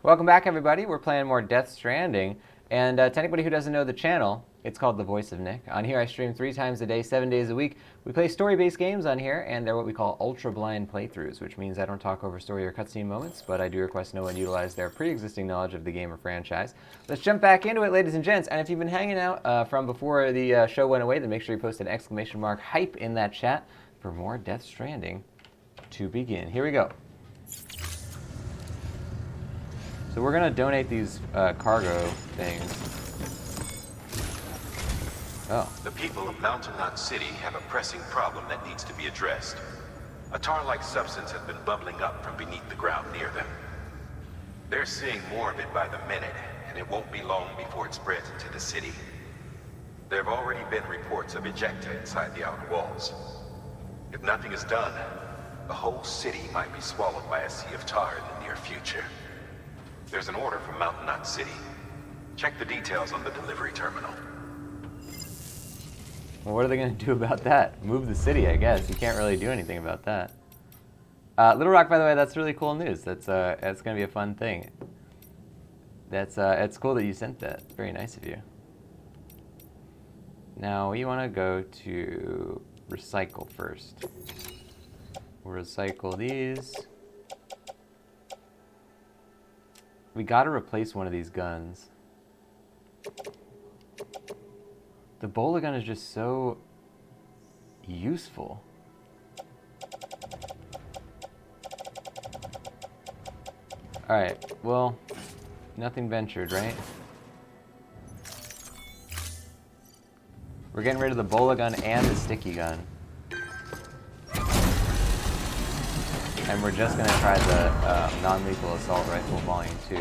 Welcome back, everybody. We're playing more Death Stranding. And to anybody who doesn't know the channel, it's called The Voice of Nick. On here, I stream 3 times a day, 7 days a week. We play story-based games on here, and they're what we call ultra-blind playthroughs, which means I don't talk over story or cutscene moments, but I do request no one utilize their pre-existing knowledge of the game or franchise. Let's jump back into it, ladies and gents. And if you've been hanging out from before the show went away, then make sure you post an exclamation mark hype in that chat for more Death Stranding to begin. Here we go. So we're gonna donate these cargo things. Oh. The people of Mountain Knot City have a pressing problem that needs to be addressed. A tar-like substance has been bubbling up from beneath the ground near them. They're seeing more of it by the minute, and it won't be long before it spreads into the city. There have already been reports of ejecta inside the outer walls. If nothing is done, the whole city might be swallowed by a sea of tar in the near future. There's an order from Mountain Knot City. Check the details on the delivery terminal. Well, what are they going to do about that? Move the city, I guess. You can't really do anything about that. Little Rock, by the way, that's really cool news. That's going to be a fun thing. It's cool that you sent that. It's very nice of you. Now, we want to go to recycle first. We'll recycle these. We gotta replace one of these guns. The bowler gun is just so useful. Alright, well, nothing ventured, right? We're getting rid of the bowler gun and the sticky gun. And we're just going to try the non-lethal assault rifle volume 2.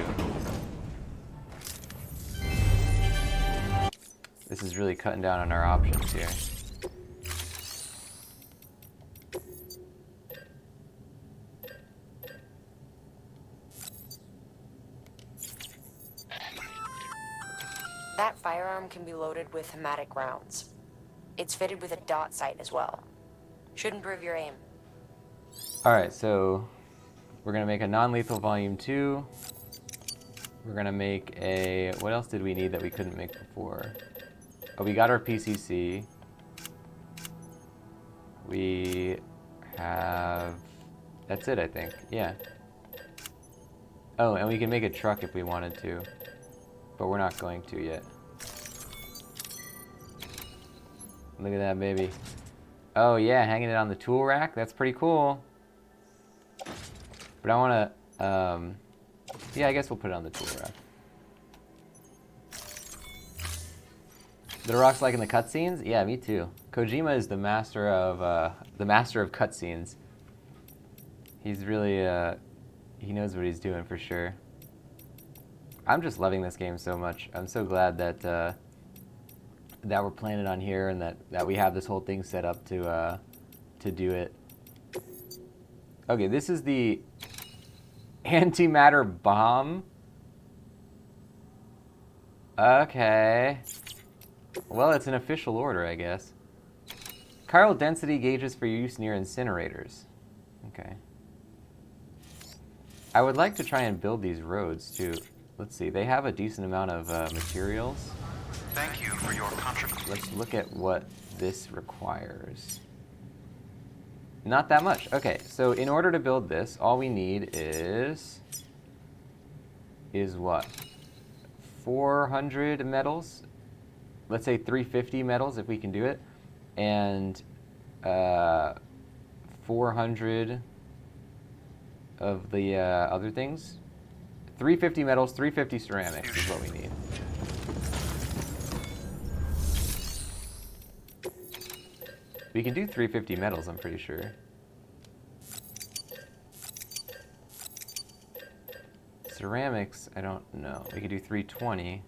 This is really cutting down on our options here. That firearm can be loaded with hematic rounds. It's fitted with a dot sight as well. Should improve your aim. Alright, so we're going to make a non-lethal volume 2. We're going to make a... What else did we need that we couldn't make before? Oh, we got our PCC. We have... That's it, I think. Yeah. Oh, and we can make a truck if we wanted to. But we're not going to yet. Look at that, baby. Oh, yeah, hanging it on the tool rack. That's pretty cool. But I want to, yeah, I guess we'll put it on the tool rack. The Rock's liking the cutscenes? Yeah, me too. Kojima is the master of cutscenes. He's really, he knows what he's doing for sure. I'm just loving this game so much. I'm so glad that, that we're playing it on here and that we have this whole thing set up to do it. Okay, this is the antimatter bomb. Okay. Well, it's an official order, I guess. Chiral density gauges for use near incinerators. Okay. I would like to try and build these roads, too. Let's see, they have a decent amount of materials. Thank you for your contribution. Let's look at what this requires. Not that much. Okay, so in order to build this, all we need is what? 400 metals? Let's say 350 metals if we can do it. And 400 of the other things. 350 metals, 350 ceramics is what we need. We can do 350 metals, I'm pretty sure. Ceramics, I don't know. We could do 320.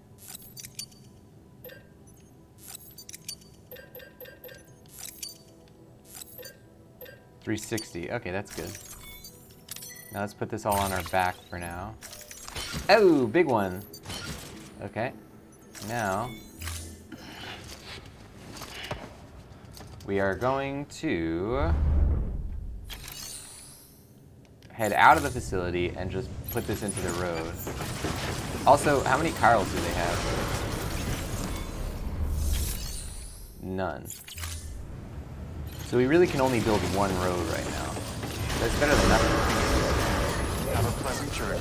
$360. Okay, that's good. Now let's put this all on our back for now. Oh, big one. Okay. Now we are going to head out of the facility and just put this into the road. Also, how many Kyrls do they have? None. So we really can only build one road right now. That's better than nothing. Have a pleasant journey.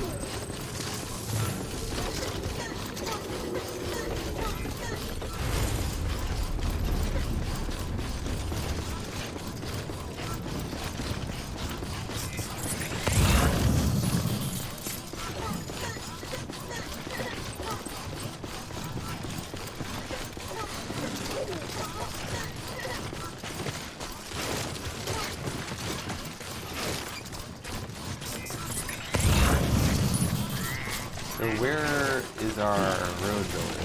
So where is our road builder?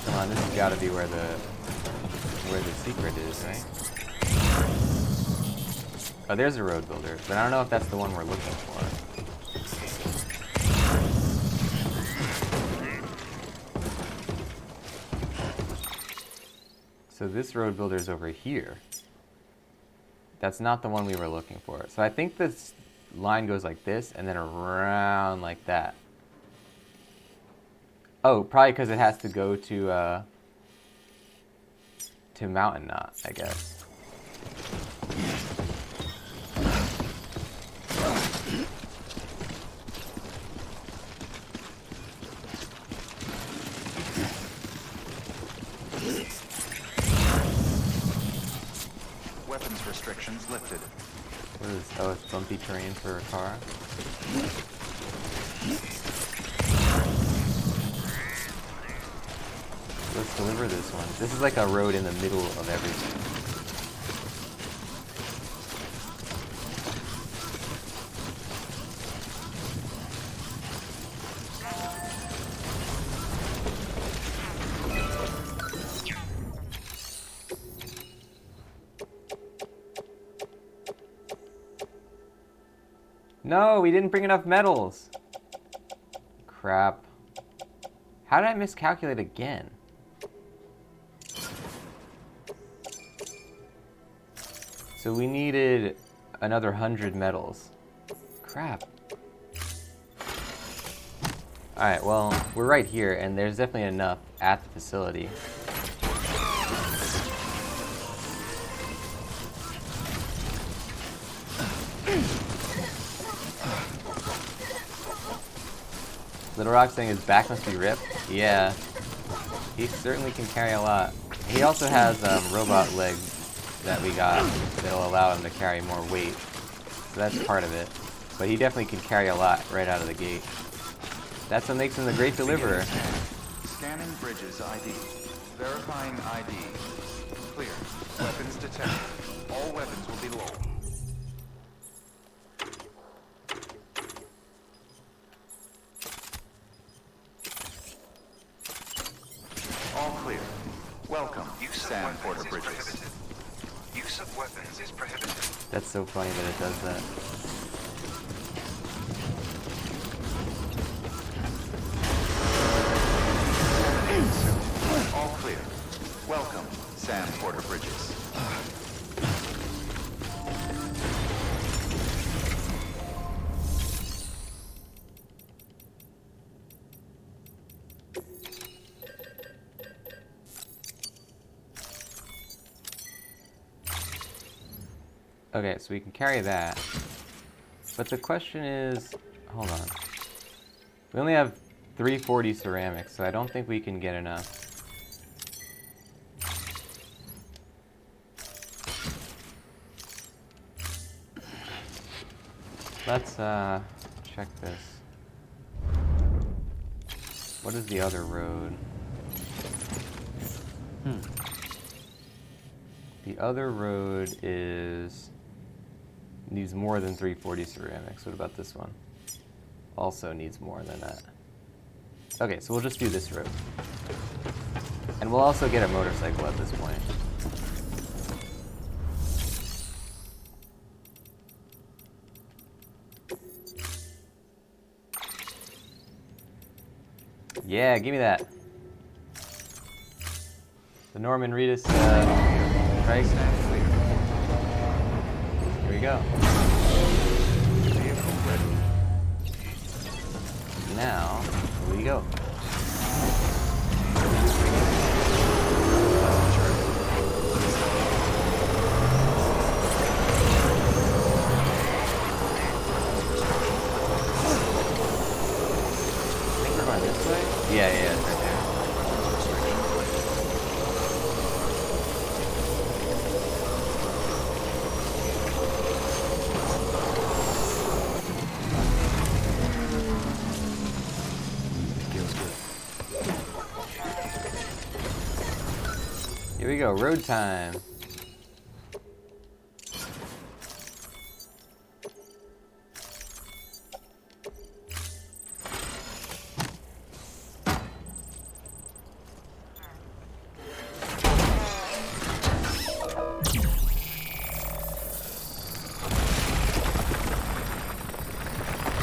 Come on, this has got to be where the secret is, right? Oh, there's a road builder, but I don't know if that's the one we're looking for. So this road builder is over here. That's not the one we were looking for. So I think this line goes like this and then around like that. Oh, probably because it has to go to Mountain Knot, I guess. Weapons restrictions lifted. What is, oh, it's bumpy terrain for a car. Let's deliver this one. This is like a road in the middle of everything. No, we didn't bring enough metals. Crap. How did I miscalculate again? So we needed another 100 metals. Crap. Alright, well, we're right here, and there's definitely enough at the facility. Little Rock saying his back must be ripped? Yeah. He certainly can carry a lot. He also has robot legs that we got that'll allow him to carry more weight. So that's part of it. But he definitely can carry a lot right out of the gate. That's what makes him the great deliverer. Scanning bridges ID. Verifying ID. Clear. Weapons detected. All weapons will be low. All clear. Welcome, Sam Porter Bridges. Use of weapons is prohibited. That's so funny that it does that. All clear. Welcome, Sam Porter Bridges. Okay, so we can carry that. But the question is, hold on. We only have 340 ceramics, so I don't think we can get enough. Let's check this. What is the other road? The other road needs more than 340 ceramics. What about this one? Also needs more than that. Okay, so we'll just do this road. And we'll also get a motorcycle at this point. Yeah, give me that. The Norman Reedus strike. Stand clear. go. Vehicle ready. Now, here we go. I think we're going this way? Yeah, it's right there. Here we go, road time.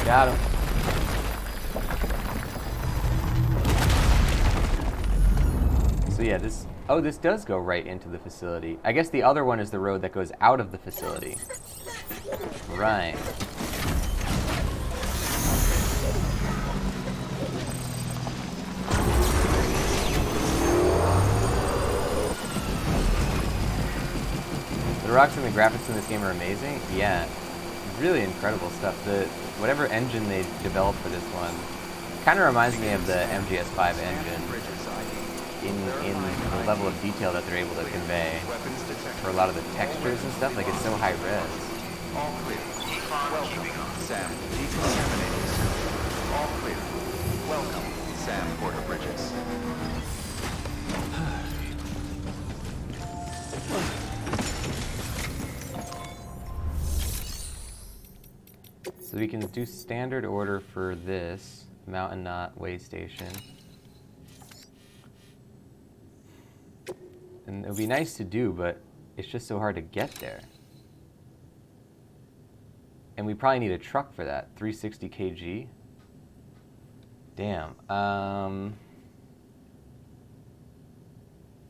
Got him. So yeah, this does go right into the facility. I guess the other one is the road that goes out of the facility. Right. The rocks and the graphics in this game are amazing. Yeah, really incredible stuff. Whatever engine they developed for this one kind of reminds me of the MGS5 engine in the level of detail that they're able to convey for a lot of the textures and stuff. Like, it's so high res. All clear. Welcome, Sam. Decontaminating. All clear. Welcome, Sam Porter Bridges. So we can do standard order for this Mountain Knot way station. And it would be nice to do, but it's just so hard to get there. And we probably need a truck for that, 360 kg. Damn.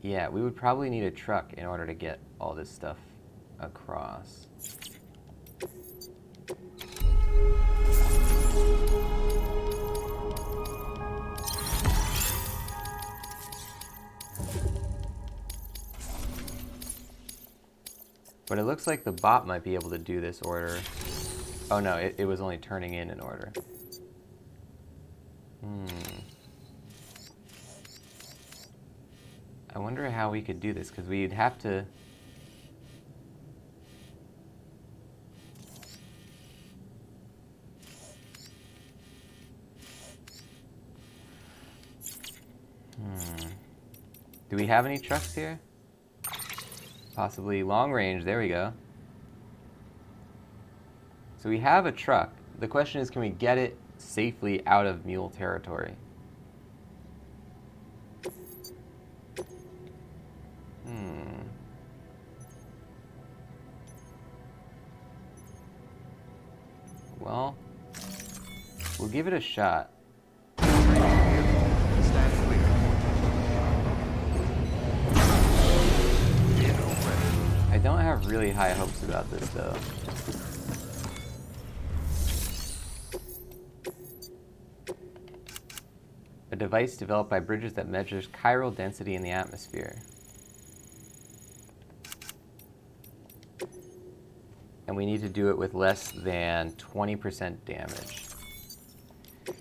Yeah, we would probably need a truck in order to get all this stuff across. But it looks like the bot might be able to do this order. Oh no, it was only turning in an order. I wonder how we could do this, because we'd have to... Do we have any trucks here? Possibly long range, there we go. So we have a truck. The question is, can we get it safely out of mule territory? Well, we'll give it a shot. I don't have really high hopes about this, though. A device developed by Bridges that measures chiral density in the atmosphere. And we need to do it with less than 20% damage.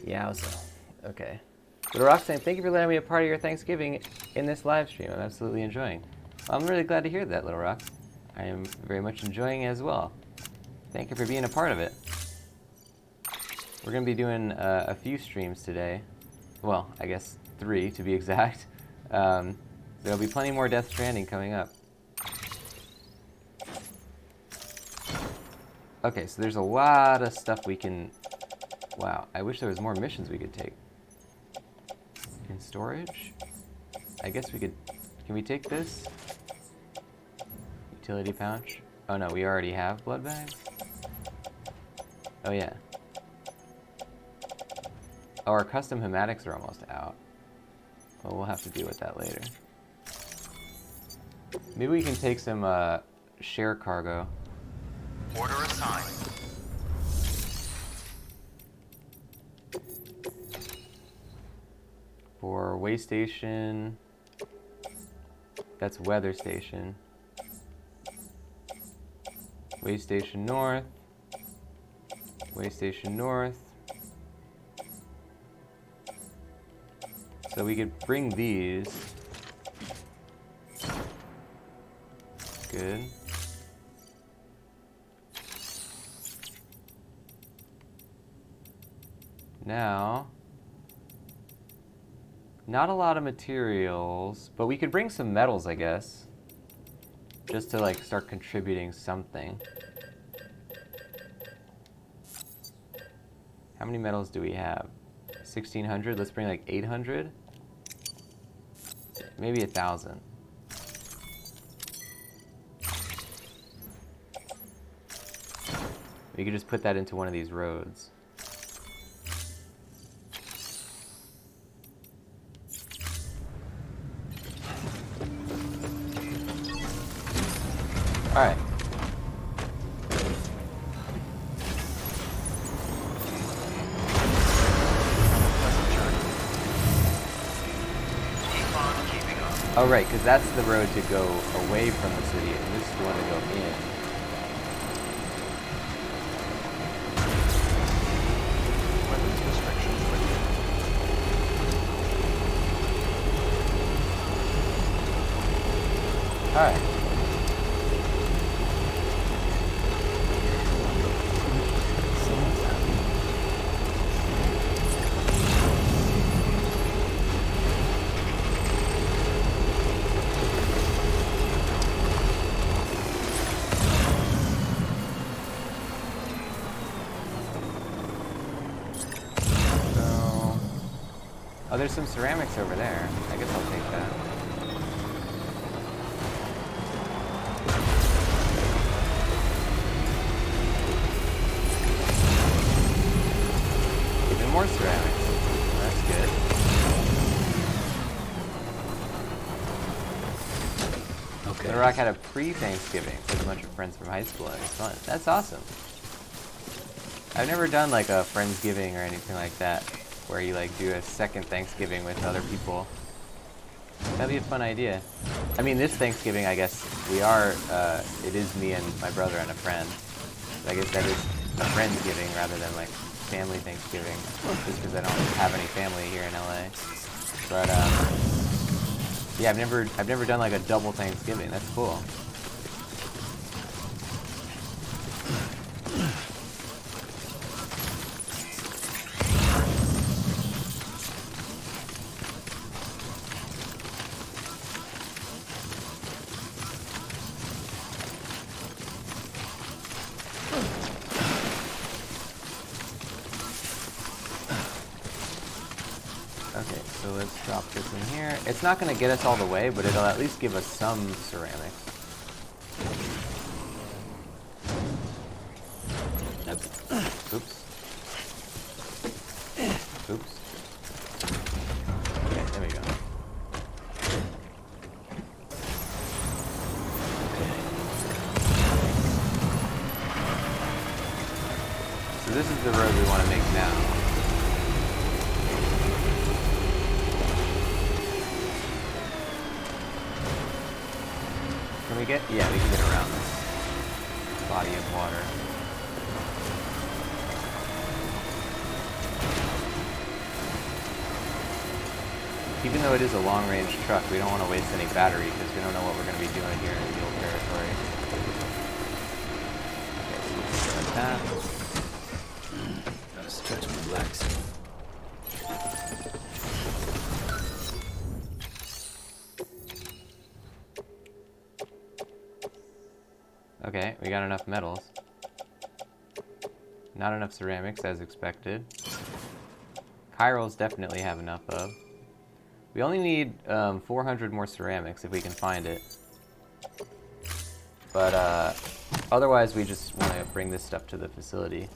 Yowza. Okay. Little Rock saying, thank you for letting me be a part of your Thanksgiving in this live stream. I'm absolutely enjoying. Well, I'm really glad to hear that, Little Rock. I am very much enjoying it as well. Thank you for being a part of it. We're going to be doing a few streams today. Well, I guess 3 to be exact. There'll be plenty more Death Stranding coming up. Okay, so there's a lot of stuff we can... Wow, I wish there was more missions we could take. In storage? I guess we could... Can we take this? Utility pouch? Oh no, we already have blood bags? Oh yeah. Oh, our custom hematics are almost out. Well, we'll have to deal with that later. Maybe we can take some share cargo. Order assigned. For way station, that's weather station. Way station north. Way station north. So we could bring these. Good. Now, not a lot of materials, but we could bring some metals, I guess. Just to like start contributing something. How many metals do we have? 1,600, let's bring like 800. Maybe 1,000. We could just put that into one of these roads. Alright. Oh right, because that's the road to go away from the city, and this is the one to go in. Weapons restrictions lifted. Alright. Oh, there's some ceramics over there. I guess I'll take that. Even more ceramics. That's good. Okay. The Rock had a pre-Thanksgiving with a bunch of friends from high school. It was fun. That's awesome. I've never done like a Friendsgiving or anything like that, where you like do a second Thanksgiving with other people. That'd be a fun idea. I mean, this Thanksgiving, I guess it is me and my brother and a friend. I guess that is a Friendsgiving rather than like family Thanksgiving, just because I don't have any family here in LA. But yeah, I've never done like a double Thanksgiving. That's cool. Okay, so let's drop this in here. It's not going to get us all the way, but it'll at least give us some ceramics. Oops. Oops. Okay, there we go. So this is the road we want to make now. Can we get? Yeah, we can get around this body of water. Even though it is a long-range truck, we don't want to waste any battery because we don't know what we're going to be doing here in the old territory. Okay, so let's go like that. Gotta stretch and relax. Okay, we got enough metals. Not enough ceramics, as expected. Chirals definitely have enough of. We only need 400 more ceramics if we can find it. But otherwise, we just want to bring this stuff to the facility.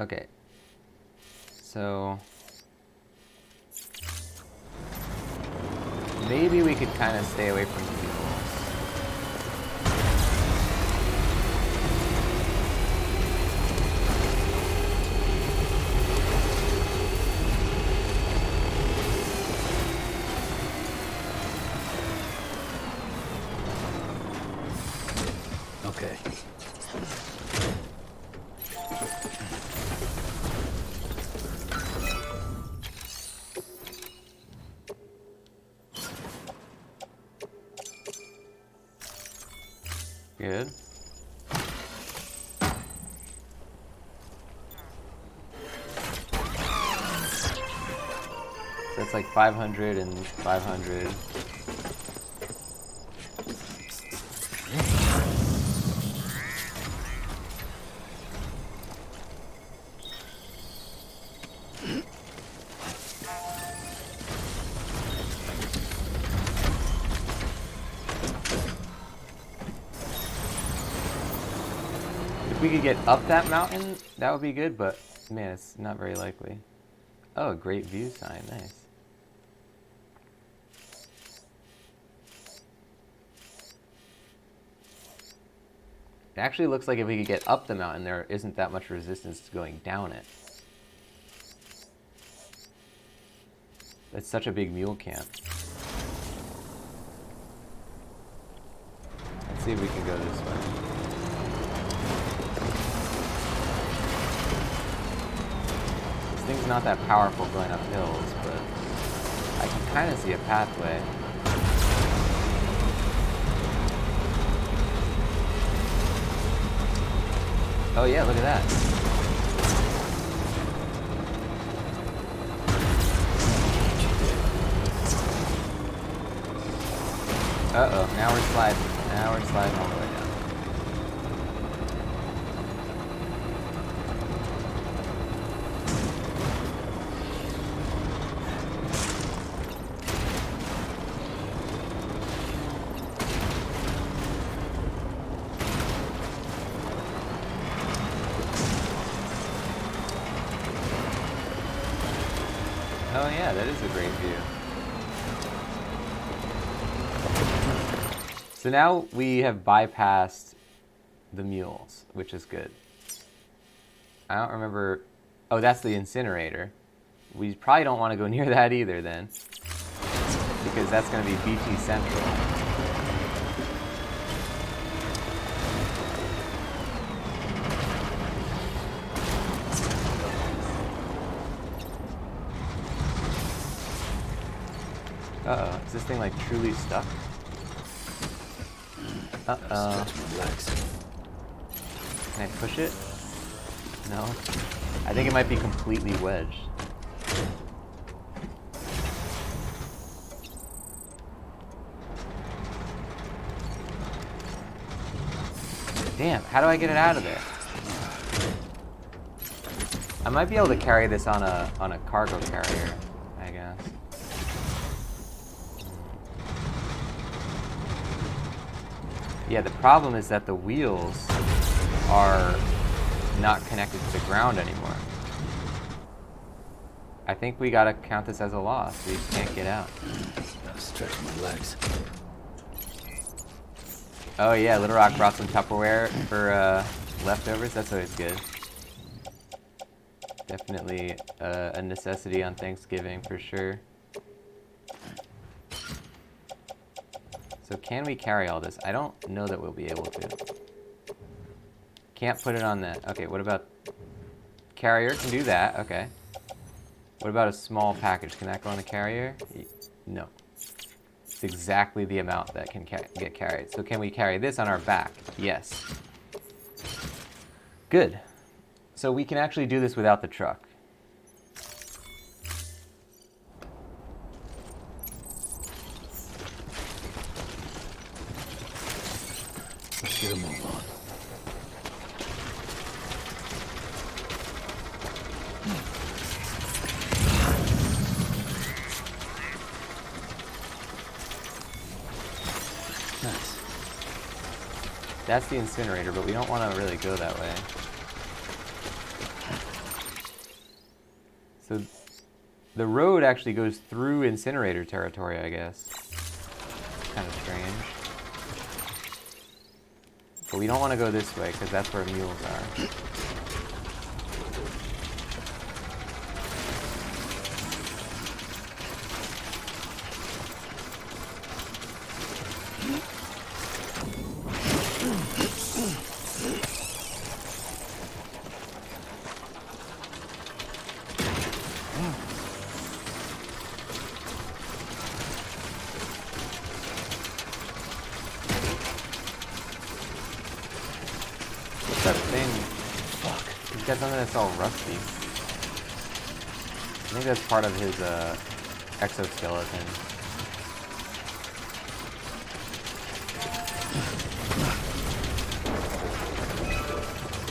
Okay. So maybe we could kind of stay away from the mules. Okay. Good. So that's like 500 and 500. If we could get up that mountain, that would be good, but man, it's not very likely. Oh, a great view sign, nice. It actually looks like if we could get up the mountain, there isn't that much resistance to going down it. It's such a big mule camp. Let's see if we can go this way. This thing's not that powerful going up hills, but I can kind of see a pathway. Oh yeah, look at that. Uh-oh, now we're sliding. Now we're sliding all the way down. Oh yeah, that is a great view. So now we have bypassed the mules, which is good. I don't remember... Oh, that's the incinerator. We probably don't want to go near that either then, because that's going to be BT Central. Uh-oh, is this thing like truly stuck? Uh-oh. Can I push it? No? I think it might be completely wedged. Damn, how do I get it out of there? I might be able to carry this on a cargo carrier, I guess. Yeah, the problem is that the wheels are not connected to the ground anymore. I think we gotta count this as a loss. We just can't get out. Gotta stretch my legs. Oh yeah, Little Rock brought some Tupperware for leftovers. That's always good. Definitely a necessity on Thanksgiving for sure. So can we carry all this? I don't know that we'll be able to. Can't put it on that. Okay, what about... Carrier can do that, okay. What about a small package? Can that go on a carrier? No. It's exactly the amount that can get carried. So can we carry this on our back? Yes. Good. So we can actually do this without the truck. Let's get a move on. Nice. That's the incinerator, but we don't want to really go that way. The road actually goes through incinerator territory, I guess. Kind of strange. But we don't want to go this way, because that's where mules are. That thing. Fuck. He's got something that's all rusty. I think that's part of his exoskeleton.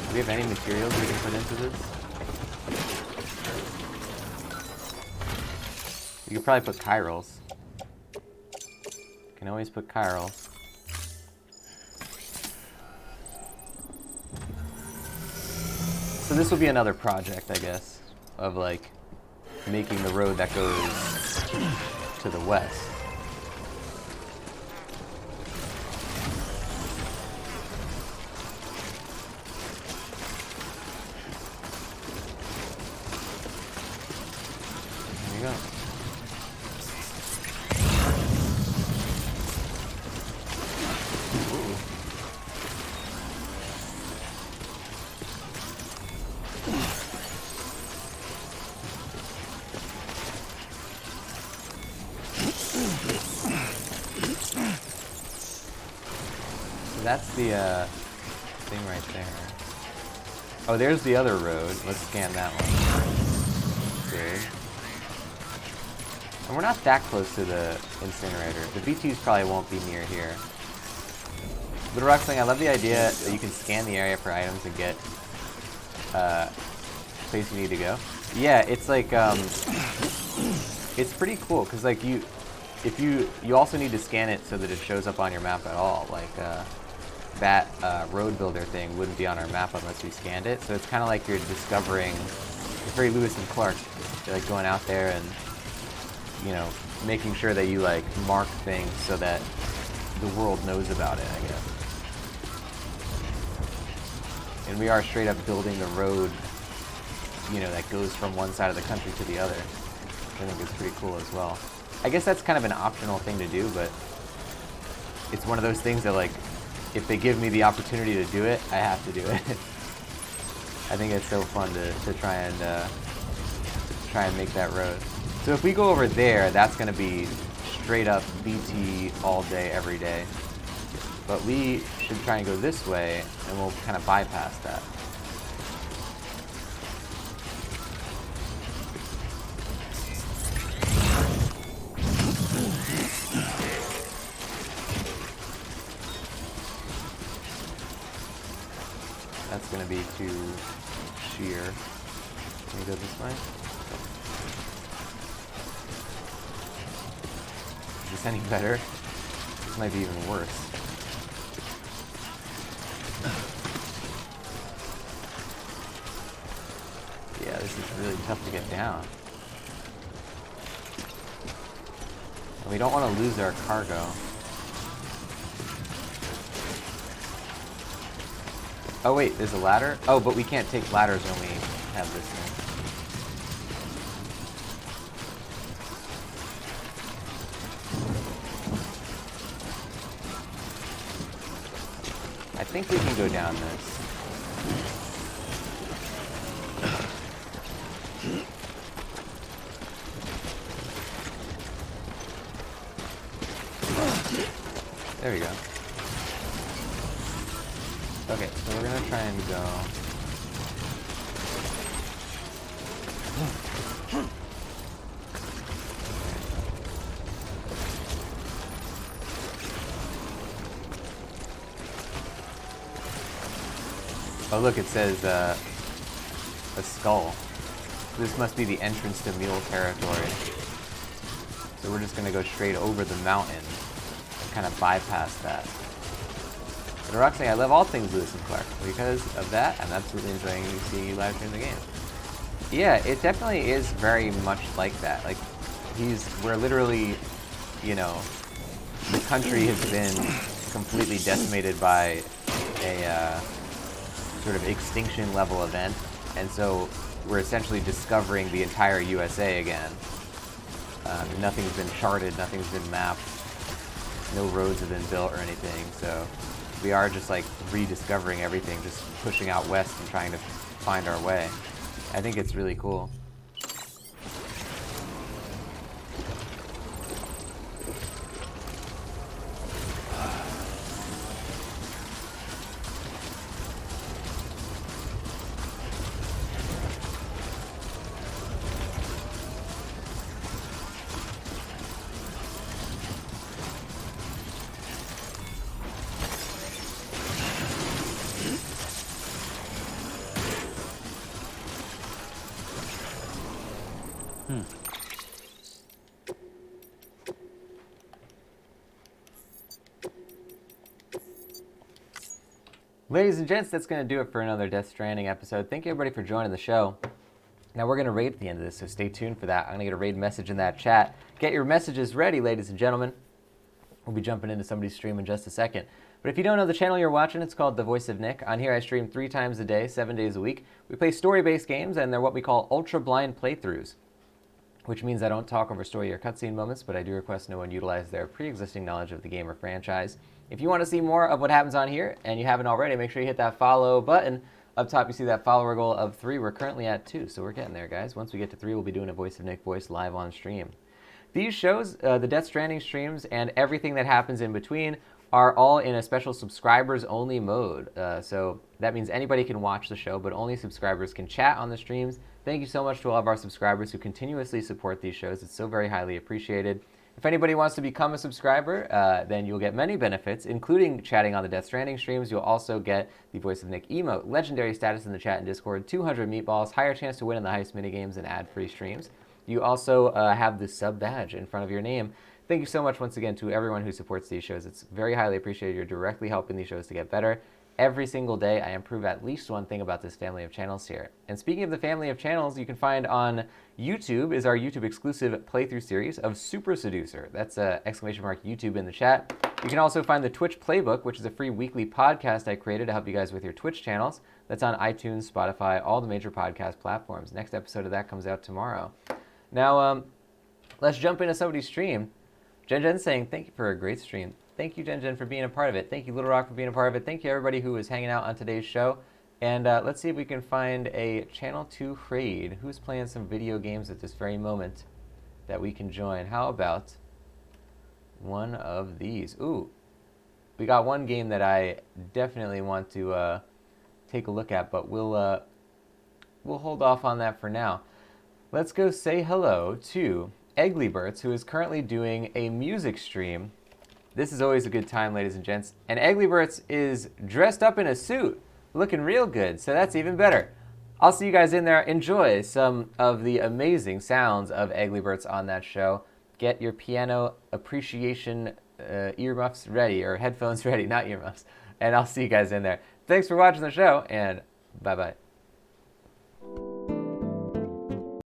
Do we have any materials we can put into this? You could probably put chirals. Can always put chirals. So this will be another project, I guess, of like making the road that goes to the west. There you go. Ooh. That's the thing right there. Oh, there's the other road. Let's scan that one. Good. And we're not that close to the incinerator. The BTs probably won't be near here. But Roxling, I love the idea that you can scan the area for items and get place you need to go. Yeah, it's like it's pretty cool because like you also need to scan it so that it shows up on your map at all. Like that road builder thing wouldn't be on our map unless we scanned it. So it's kind of like you're discovering. It's very Lewis and Clark. You're like going out there and making sure that you like mark things so that the world knows about it, I guess. And we are straight up building the road, that goes from one side of the country to the other. I think it's pretty cool as well. I guess that's kind of an optional thing to do, but it's one of those things that, like, if they give me the opportunity to do it, I have to do it. I think it's so fun to try and make that road. So if we go over there, that's going to be straight up BT all day, every day. But we should try and go this way, and we'll kind of bypass that. That's going to be too sheer. Can we go this way? Is this any better? This might be even worse. Yeah, this is really tough to get down. And we don't want to lose our cargo. Oh wait, there's a ladder? Oh, but we can't take ladders when we have this thing. I think we can go down this. There we go. Okay, so we're gonna try and go. Oh look, it says a skull. This must be the entrance to mule territory. So we're just gonna go straight over the mountain and kind of bypass that. But Roxanne, I love all things Lewis and Clark. Because of that, I'm absolutely enjoying seeing you live stream the game. Yeah, it definitely is very much like that. Like, we're literally, you know, the country has been completely decimated by a sort of extinction level event, and so we're essentially discovering the entire USA again. Nothing's been charted, nothing's been mapped, no roads have been built or anything, so we are just like rediscovering everything, just pushing out west and trying to find our way. I think it's really cool. Ladies and gents, that's going to do it for another Death Stranding episode. Thank you everybody for joining the show. Now we're going to raid at the end of this, so stay tuned for that. I'm going to get a raid message in that chat. Get your messages ready, ladies and gentlemen. We'll be jumping into somebody's stream in just a second. But if you don't know the channel you're watching, it's called The Voice of Nick. On here I stream 3 times a day, 7 days a week. We play story-based games, and they're what we call ultra-blind playthroughs, which means I don't talk over story or cutscene moments, but I do request no one utilize their pre-existing knowledge of the game or franchise. If you want to see more of what happens on here, and you haven't already, make sure you hit that follow button. Up top, you see that follower goal of 3. We're currently at 2, so we're getting there, guys. Once we get to 3, we'll be doing a Voice of Nick voice live on stream. These shows, the Death Stranding streams, and everything that happens in between are all in a special subscribers-only mode. So that means anybody can watch the show, but only subscribers can chat on the streams. Thank you so much to all of our subscribers who continuously support these shows. It's so very highly appreciated. If anybody wants to become a subscriber, then you'll get many benefits, including chatting on the Death Stranding streams. You'll also get the Voice of Nick emote, legendary status in the chat and Discord, 200 meatballs, higher chance to win in the heist minigames, and ad-free streams. You also have the sub badge in front of your name. Thank you so much once again to everyone who supports these shows. It's very highly appreciated. You're directly helping these shows to get better. Every single day, I improve at least one thing about this family of channels here. And speaking of the family of channels, you can find on YouTube is our YouTube exclusive playthrough series of Super Seducer. That's exclamation mark YouTube in the chat. You can also find the Twitch Playbook, which is a free weekly podcast I created to help you guys with your Twitch channels. That's on iTunes, Spotify, all the major podcast platforms. Next episode of that comes out tomorrow. Now, let's jump into somebody's stream. Jen saying, thank you for a great stream. Thank you, Jen, for being a part of it. Thank you, Little Rock, for being a part of it. Thank you, everybody who was hanging out on today's show. And let's see if we can find a Channel 2 raid. Who's playing some video games at this very moment that we can join? How about one of these? Ooh, we got one game that I definitely want to take a look at, but we'll hold off on that for now. Let's go say hello to Egglyberts, who is currently doing a music stream. This is always a good time, ladies and gents. And Egglyberts is dressed up in a suit, looking real good, so that's even better. I'll see you guys in there. Enjoy some of the amazing sounds of Egglyberts on that show. Get your piano appreciation earmuffs ready, or headphones ready, not earmuffs. And I'll see you guys in there. Thanks for watching the show, and bye-bye.